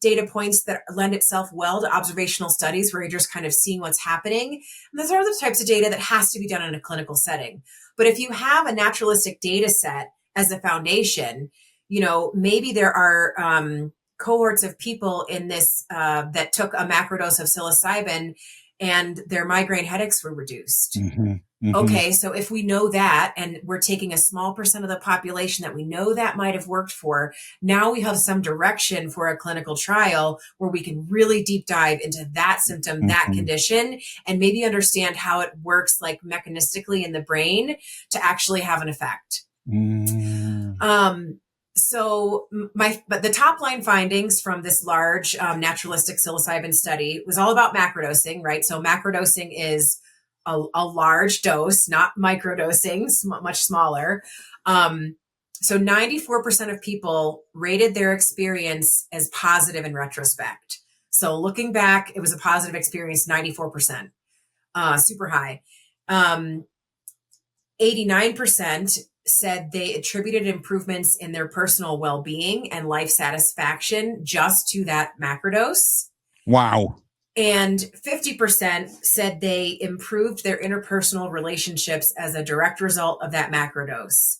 data points that lend itself well to observational studies where you're just kind of seeing what's happening. And those are the types of data that has to be done in a clinical setting. But if you have a naturalistic data set as a foundation, maybe there are cohorts of people in this that took a macrodose of psilocybin and their migraine headaches were reduced. Okay, so if we know that and we're taking a small percent of the population that we know that might have worked for, now we have some direction for a clinical trial where we can really deep dive into that symptom, that condition, and maybe understand how it works like mechanistically in the brain to actually have an effect. But the top line findings from this large naturalistic psilocybin study was all about macrodosing, right? So macrodosing is a large dose, not microdosing, much smaller. So 94% of people rated their experience as positive in retrospect. So looking back, it was a positive experience, 94%, super high. 89% said they attributed improvements in their personal well-being and life satisfaction just to that macrodose. Wow. And 50% said they improved their interpersonal relationships as a direct result of that macrodose.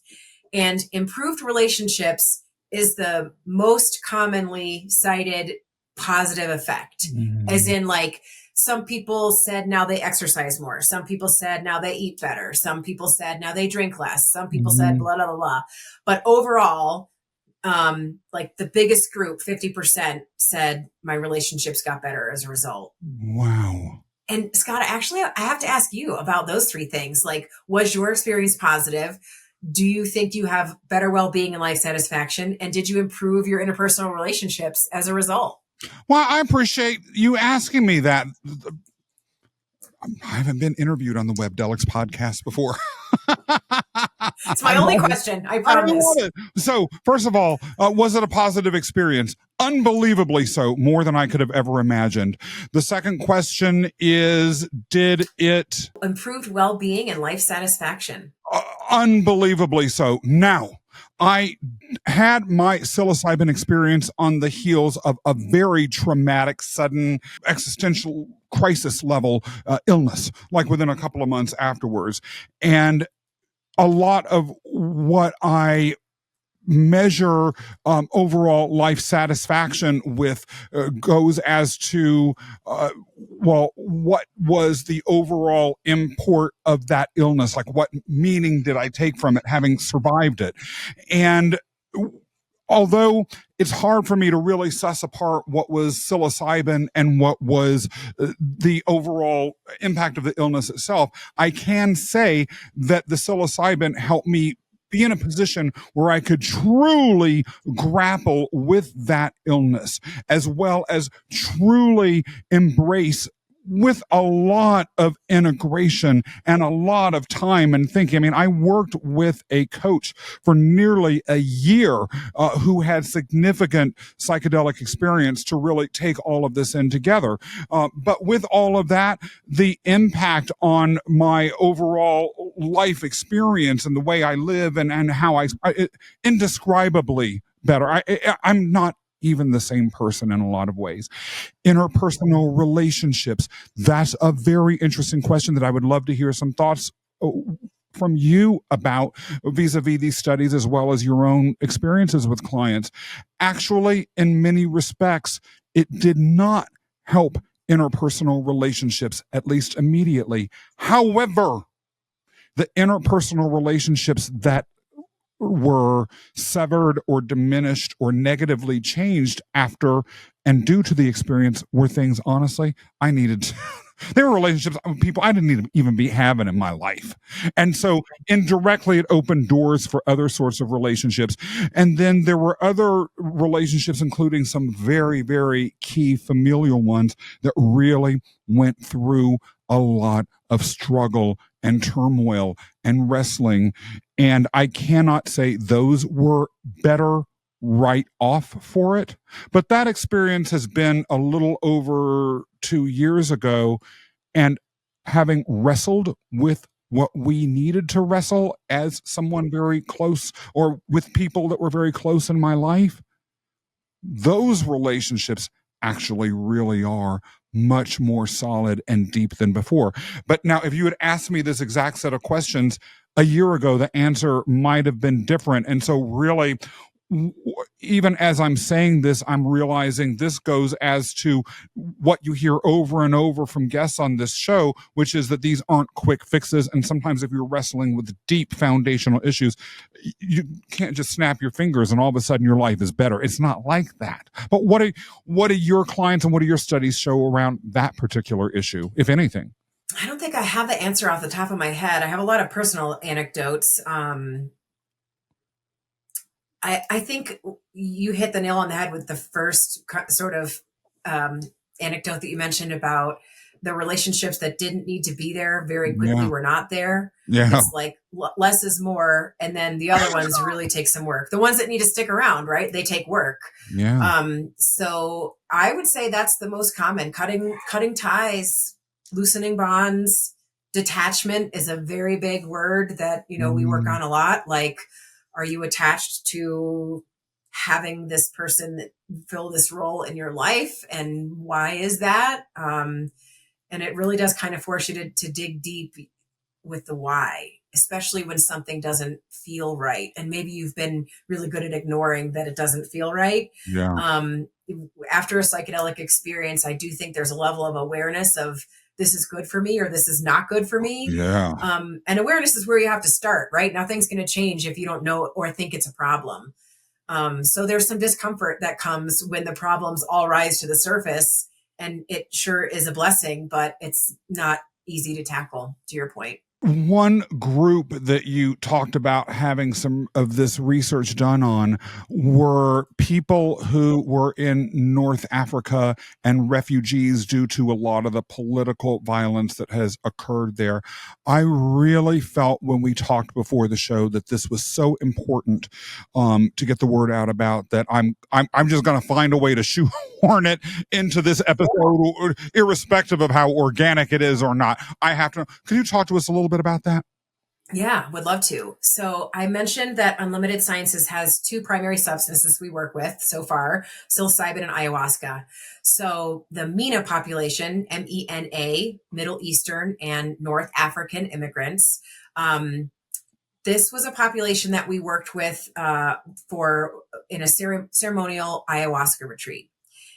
And improved relationships is the most commonly cited positive effect, as in like, some people said now they exercise more. Some people said now they eat better. Some people said now they drink less. Some people said blah, blah, blah, blah. But overall, like the biggest group, 50% said my relationships got better as a result. Wow. And Scott, actually, I have to ask you about those three things. Like, was your experience positive? Do you think you have better well-being and life satisfaction? And did you improve your interpersonal relationships as a result? Well, I appreciate you asking me that. I haven't been interviewed on the Webdelics podcast before. It's my only question. I promise. I love it. So, first of all, was it a positive experience? Unbelievably so, more than I could have ever imagined. The second question is, did it improved well-being and life satisfaction? Unbelievably so. Now, I had my psilocybin experience on the heels of a very traumatic, sudden existential crisis level illness, like within a couple of months afterwards. And a lot of what I measure overall life satisfaction with goes as to well, what was the overall import of that illness? Like, what meaning did I take from it having survived it? And although it's hard for me to really suss apart what was psilocybin and what was the overall impact of the illness itself, I can say that the psilocybin helped me be in a position where I could truly grapple with that illness, as well as truly embrace with a lot of integration and a lot of time and thinking. I mean, I worked with a coach for nearly a year who had significant psychedelic experience to really take all of this in together. But with all of that, the impact on my overall life experience and the way I live and how indescribably better. I'm not even the same person in a lot of ways. Interpersonal relationships. That's a very interesting question that I would love to hear some thoughts from you about vis-a-vis these studies, as well as your own experiences with clients. Actually, in many respects, it did not help interpersonal relationships, at least immediately. However, the interpersonal relationships that were severed or diminished or negatively changed after and due to the experience were things, honestly, I needed to. There were relationships with people I didn't even be having in my life. And so indirectly, it opened doors for other sorts of relationships. And then there were other relationships, including some very, very key familial ones that really went through a lot of struggle and turmoil and wrestling. And I cannot say those were better right off for it. But that experience has been a little over 2 years ago. And having wrestled with what we needed to wrestle as someone very close, or with people that were very close in my life, those relationships actually really are much more solid and deep than before. But now, if you had asked me this exact set of questions a year ago, the answer might have been different. And so really, even as I'm saying this, I'm realizing this goes as to what you hear over and over from guests on this show, which is that these aren't quick fixes. And sometimes if you're wrestling with deep foundational issues, you can't just snap your fingers and all of a sudden your life is better. It's not like that. But what do your clients and what do your studies show around that particular issue, if anything? I don't think I have the answer off the top of my head. I have a lot of personal anecdotes. I think you hit the nail on the head with the first sort of anecdote that you mentioned about the relationships that didn't need to be there very quickly were not there. Yeah. It's like less is more. And then the other ones really take some work. The ones that need to stick around, right? They take work. Yeah. So I would say that's the most common. Cutting ties, loosening bonds. Detachment is a very big word that, we work on a lot. Like, are you attached to having this person fill this role in your life? And why is that? And it really does kind of force you to dig deep with the why, especially when something doesn't feel right. And maybe you've been really good at ignoring that it doesn't feel right. Yeah. After a psychedelic experience, I do think there's a level of awareness of this is good for me or this is not good for me. Yeah. And awareness is where you have to start, right? Nothing's going to change if you don't know or think it's a problem. So there's some discomfort that comes when the problems all rise to the surface, and it sure is a blessing, but it's not easy to tackle, to your point. One group that you talked about having some of this research done on were people who were in North Africa and refugees due to a lot of the political violence that has occurred there. I really felt when we talked before the show that this was so important to get the word out about that. I'm just going to find a way to shoehorn it into this episode, irrespective of how organic it is or not. I have to. Could you talk to us a little bit about that? Yeah, would love to. So I mentioned that Unlimited Sciences has two primary substances we work with so far, psilocybin and ayahuasca. So the MENA population, MENA, Middle Eastern and North African immigrants, this was a population that we worked with for in a ceremonial ayahuasca retreat.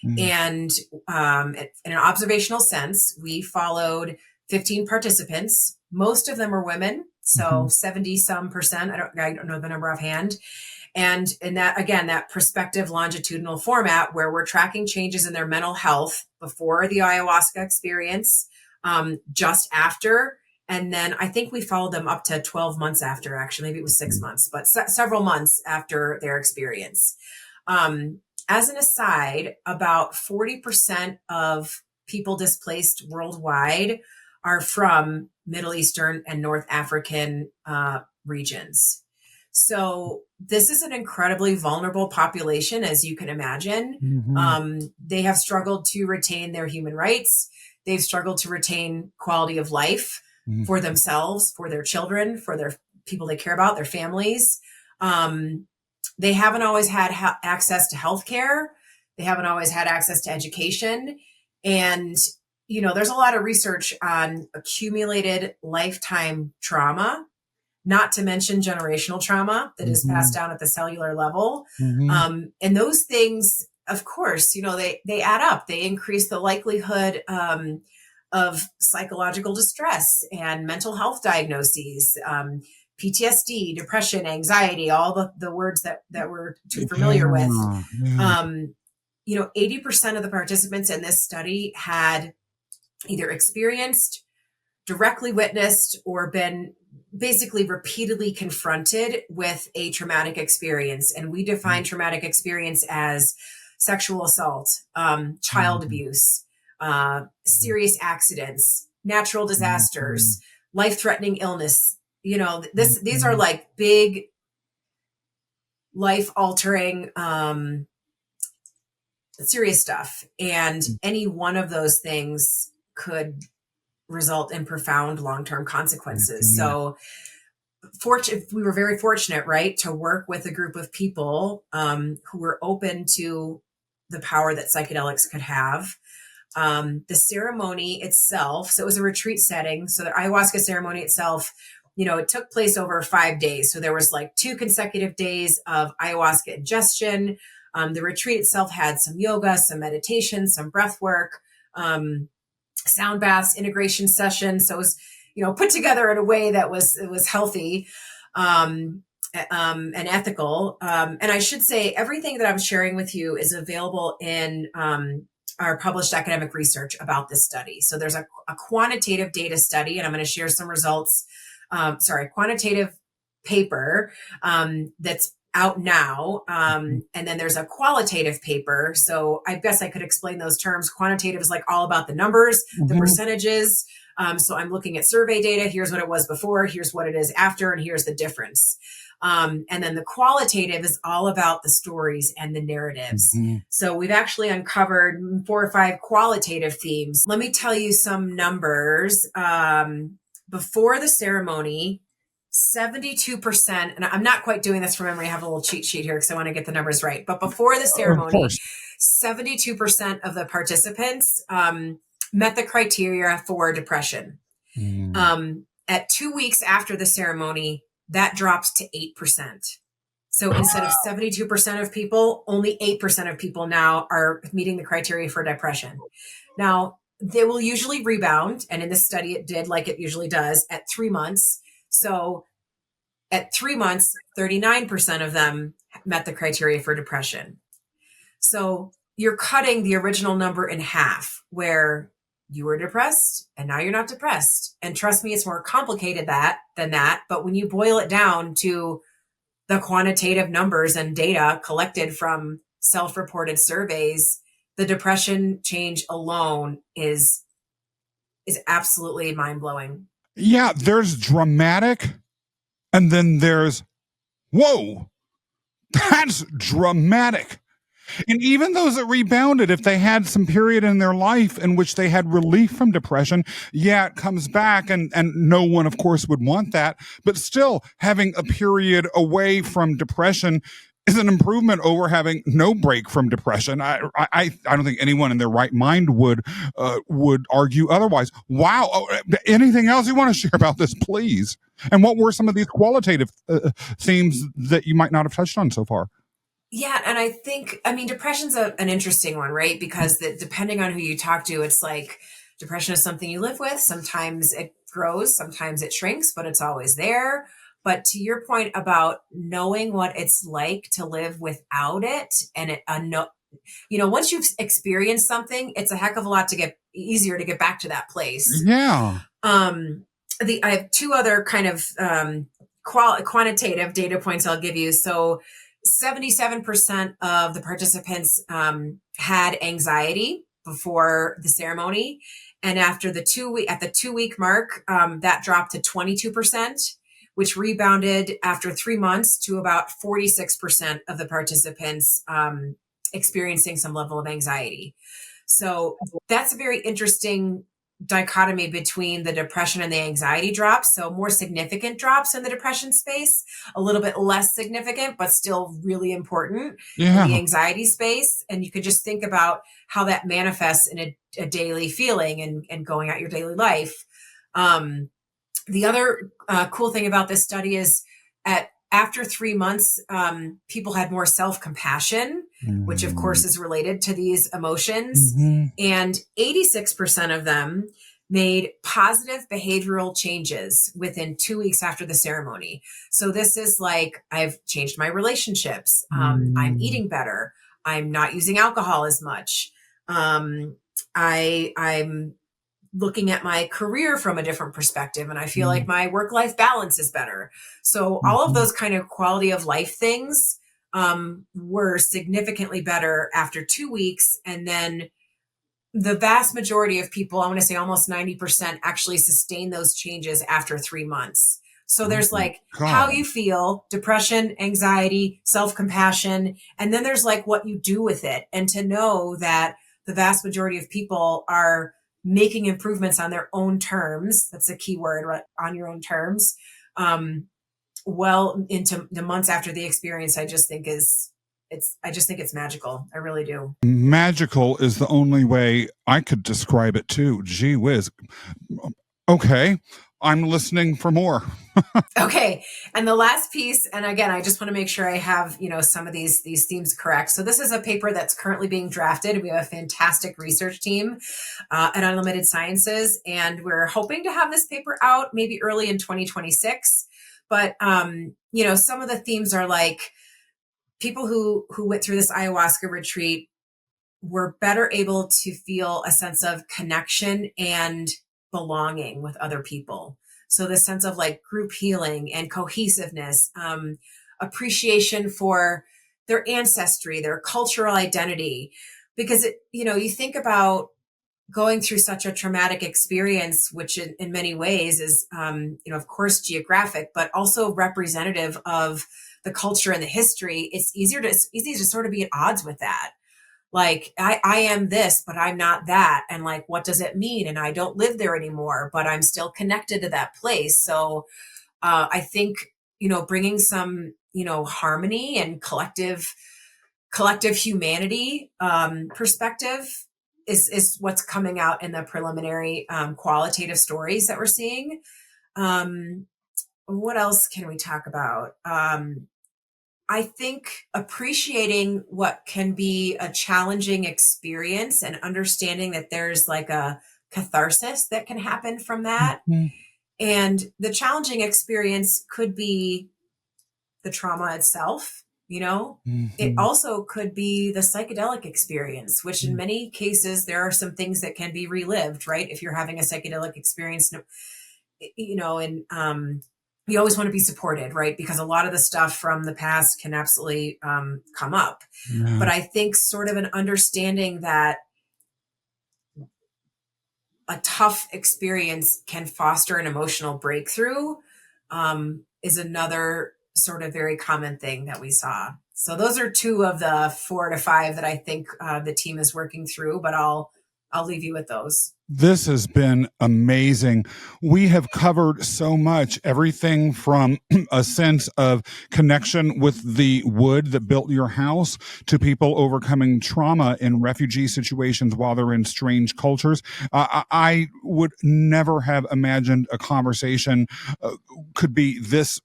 And in an observational sense, we followed 15 participants. Most of them are women, so 70 some percent. I don't know the number offhand. And in that, again, that prospective longitudinal format where we're tracking changes in their mental health before the ayahuasca experience, just after, and then I think we followed them up to 12 months after, actually, maybe it was 6 months, but several months after their experience. As an aside, about 40% of people displaced worldwide are from Middle Eastern and North African regions. So this is an incredibly vulnerable population, as you can imagine. They have struggled to retain their human rights. They've struggled to retain quality of life for themselves, for their children, for their people they care about, their families. They haven't always had access to healthcare. They haven't always had access to education. And, you know, there's a lot of research on accumulated lifetime trauma, not to mention generational trauma that is passed down at the cellular level. And those things, of course, you know, they add up. They increase the likelihood of psychological distress and mental health diagnoses, PTSD, depression, anxiety, all the words that we're too familiar with. You know, 80% of the participants in this study had either experienced, directly witnessed, or been basically repeatedly confronted with a traumatic experience. And we define traumatic experience as sexual assault, child abuse, serious accidents, natural disasters, life-threatening illness. You know, these are like big life-altering, serious stuff. And any one of those things could result in profound long-term consequences. So we were very fortunate, right, to work with a group of people who were open to the power that psychedelics could have. The ceremony itself, so it was a retreat setting. So the ayahuasca ceremony itself, you know, it took place over 5 days. So there was like 2 consecutive days of ayahuasca ingestion. The retreat itself had some yoga, some meditation, some breath work, sound baths, integration sessions. So it was, you know, put together in a way that was healthy and ethical. And I should say everything that I'm sharing with you is available in our published academic research about this study. So there's a quantitative data study, and I'm going to share some results. Quantitative paper that's out now. And then there's a qualitative paper. So I guess I could explain those terms. Quantitative is like all about the numbers, the percentages. So I'm looking at survey data. Here's what it was before. Here's what it is after. And here's the difference. And then the qualitative is all about the stories and the narratives. So we've actually uncovered 4 or 5 qualitative themes. Let me tell you some numbers. Before the ceremony, 72%, and I'm not quite doing this from memory. I have a little cheat sheet here because I want to get the numbers right. But before the ceremony, 72% of the participants met the criteria for depression. At 2 weeks after the ceremony, that drops to 8%. So instead of 72% of people, only 8% of people now are meeting the criteria for depression. Now, they will usually rebound. And in this study, it did like it usually does at 3 months. So at 3 months, 39% of them met the criteria for depression. So you're cutting the original number in half, where you were depressed and now you're not depressed. And trust me, it's more complicated than that. But when you boil it down to the quantitative numbers and data collected from self-reported surveys, the depression change alone is absolutely mind-blowing. Yeah, there's dramatic, and then there's, whoa, that's dramatic. And even those that rebounded, if they had some period in their life in which they had relief from depression, yeah, it comes back, and no one, of course, would want that. But still, having a period away from depression is an improvement over having no break from depression. I don't think anyone in their right mind would argue otherwise. Wow. Oh, anything else you want to share about this, please? And what were some of these qualitative themes that you might not have touched on so far? Yeah, and I think, I mean, depression's an interesting one, right? Because depending on who you talk to, it's like depression is something you live with. Sometimes it grows, sometimes it shrinks, but it's always there. But to your point about knowing what it's like to live without it, and once you've experienced something, it's a heck of a lot to get easier to get back to that place. Yeah. Um, I have two other kind of quantitative data points I'll give you. So 77% of the participants had anxiety before the ceremony. And after the 2 week, at the 2 week mark, that dropped to 22%, which rebounded after 3 months to about 46% of the participants experiencing some level of anxiety. So that's a very interesting dichotomy between the depression and the anxiety drops. So more significant drops in the depression space, a little bit less significant, but still really important in the Yeah. anxiety space. And you could just think about how that manifests in a daily feeling and going out your daily life. The other cool thing about this study is after 3 months, people had more self-compassion, which of course is related to these emotions. Mm-hmm. And 86% of them made positive behavioral changes within 2 weeks after the ceremony. So this is like, I've changed my relationships. I'm eating better. I'm not using alcohol as much. I'm looking at my career from a different perspective, and I feel like my work-life balance is better. So all of those kind of quality of life things were significantly better after 2 weeks. And then the vast majority of people, I want to say almost 90%, actually sustain those changes after 3 months. So there's like how you feel, depression, anxiety, self-compassion, and then there's like what you do with it. And to know that the vast majority of people are making improvements on their own terms. That's a key word, right? On your own terms. Well into the months after the experience, I just think it's magical. I really do. Magical is the only way I could describe it too. Gee whiz. Okay. I'm listening for more. Okay. And the last piece, and again, I just want to make sure I have, some of these themes correct. So this is a paper that's currently being drafted. We have a fantastic research team at Unlimited Sciences, and we're hoping to have this paper out maybe early in 2026. But, some of the themes are like people who went through this ayahuasca retreat were better able to feel a sense of connection and belonging with other people. So this sense of like group healing and cohesiveness, appreciation for their ancestry, their cultural identity, because you think about going through such a traumatic experience, which in many ways is, of course, geographic, but also representative of the culture and the history. It's easy to sort of be at odds with that. Like I am this, but I'm not that. And like, what does it mean? And I don't live there anymore, but I'm still connected to that place. So I think, bringing some, harmony and collective humanity perspective is what's coming out in the preliminary qualitative stories that we're seeing. What else can we talk about? I think appreciating what can be a challenging experience and understanding that there's like a catharsis that can happen from that. And the challenging experience could be the trauma itself, It also could be the psychedelic experience, which in many cases, there are some things that can be relived, right? If you're having a psychedelic experience, and you always want to be supported, right? Because a lot of the stuff from the past can absolutely come up. Yeah. But I think sort of an understanding that a tough experience can foster an emotional breakthrough is another sort of very common thing that we saw. So those are two of the 4 to 5 that I think the team is working through, but I'll I'll leave you with those. This has been amazing. We have covered so much, everything from a sense of connection with the wood that built your house to people overcoming trauma in refugee situations while they're in strange cultures. I would never have imagined a conversation could be this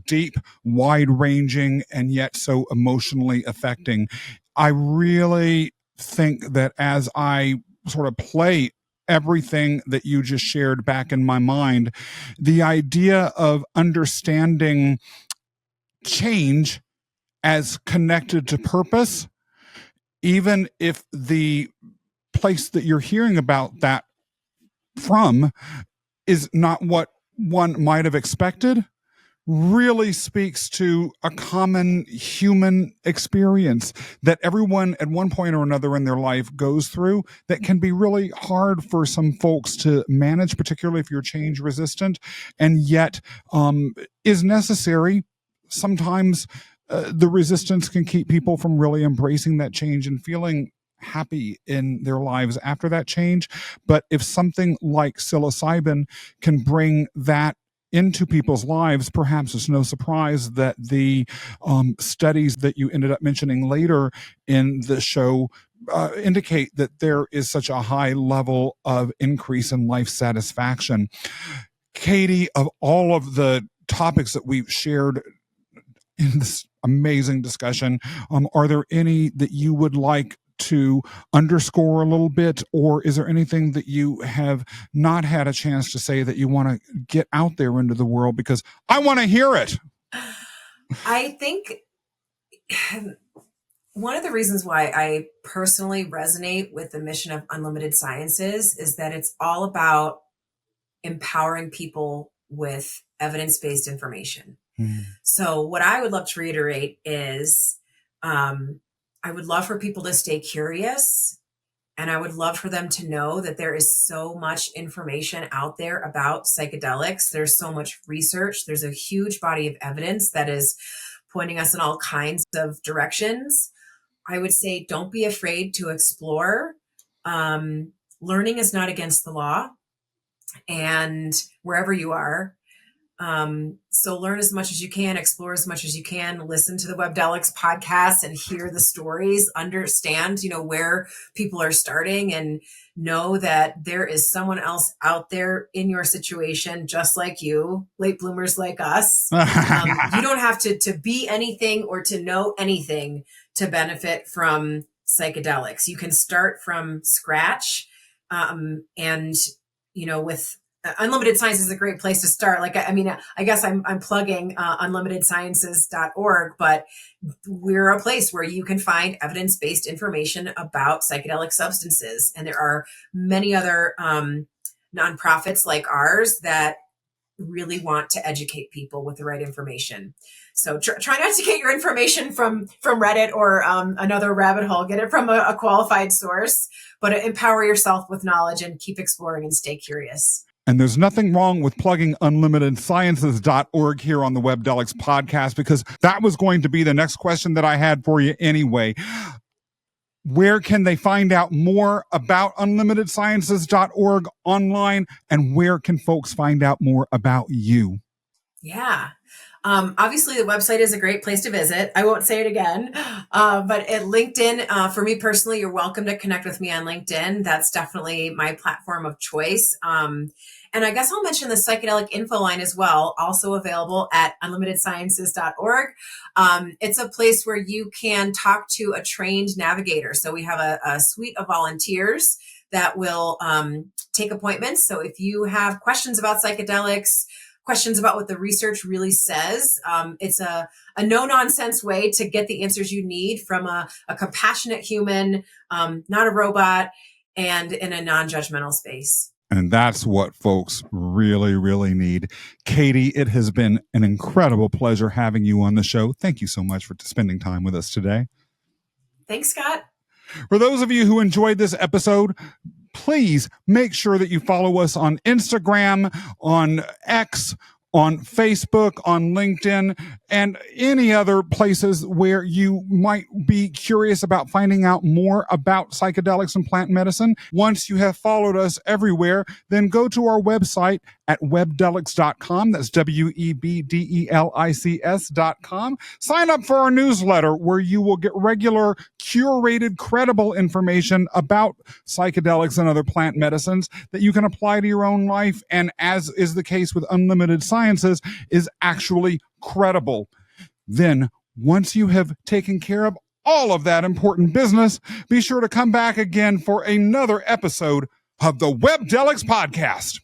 deep, wide-ranging, and yet so emotionally affecting. I really think that as I sort of play everything that you just shared back in my mind, the idea of understanding change as connected to purpose, even if the place that you're hearing about that from is not what one might have expected, really speaks to a common human experience that everyone at one point or another in their life goes through that can be really hard for some folks to manage, particularly if you're change resistant, and yet is necessary. Sometimes the resistance can keep people from really embracing that change and feeling happy in their lives after that change. But if something like psilocybin can bring that into people's lives, perhaps it's no surprise that the studies that you ended up mentioning later in the show indicate that there is such a high level of increase in life satisfaction. Katie, of all of the topics that we've shared in this amazing discussion, are there any that you would like to underscore a little bit, or is there anything that you have not had a chance to say that you want to get out there into the world? Because I want to hear it. I think one of the reasons why I personally resonate with the mission of Unlimited Sciences is that it's all about empowering people with evidence-based information. So what I would love to reiterate is I would love for people to stay curious, and I would love for them to know that there is so much information out there about psychedelics. There's so much research. There's a huge body of evidence that is pointing us in all kinds of directions. I would say don't be afraid to explore. Learning is not against the law, and wherever you are. So learn as much as you can, explore as much as you can, listen to the Webdelics podcast and hear the stories, understand, where people are starting, and know that there is someone else out there in your situation, just like you, late bloomers like us. You don't have to be anything or to know anything to benefit from psychedelics. You can start from scratch. And, with Unlimited Science is a great place to start. I guess I'm plugging unlimitedsciences.org, but we're a place where you can find evidence-based information about psychedelic substances. And there are many other nonprofits like ours that really want to educate people with the right information. So try not to get your information from Reddit or another rabbit hole. Get it from a qualified source, but empower yourself with knowledge and keep exploring and stay curious. And there's nothing wrong with plugging unlimitedsciences.org here on the Webdelics podcast, because that was going to be the next question that I had for you anyway. Where can they find out more about unlimitedsciences.org online, and where can folks find out more about you? Yeah. Obviously, the website is a great place to visit. I won't say it again, but at LinkedIn, for me personally, you're welcome to connect with me on LinkedIn. That's definitely my platform of choice. And I guess I'll mention the psychedelic info line as well, also available at unlimitedsciences.org. It's a place where you can talk to a trained navigator. So we have a suite of volunteers that will take appointments. So if you have questions about psychedelics, questions about what the research really says, it's a no-nonsense way to get the answers you need from a compassionate human, not a robot, and in a non-judgmental space. And that's what folks really, really need. Katie, it has been an incredible pleasure having you on the show. Thank you so much for spending time with us today. Thanks, Scott. For those of you who enjoyed this episode, please make sure that you follow us on Instagram, on X, on Facebook, on LinkedIn, and any other places where you might be curious about finding out more about psychedelics and plant medicine. Once you have followed us everywhere, then go to our website at webdelics.com. That's webdelics.com. Sign up for our newsletter where you will get regular, curated, credible information about psychedelics and other plant medicines that you can apply to your own life, and as is the case with Unlimited Sciences, is actually credible. Then, once you have taken care of all of that important business, be sure to come back again for another episode of the Webdelics podcast.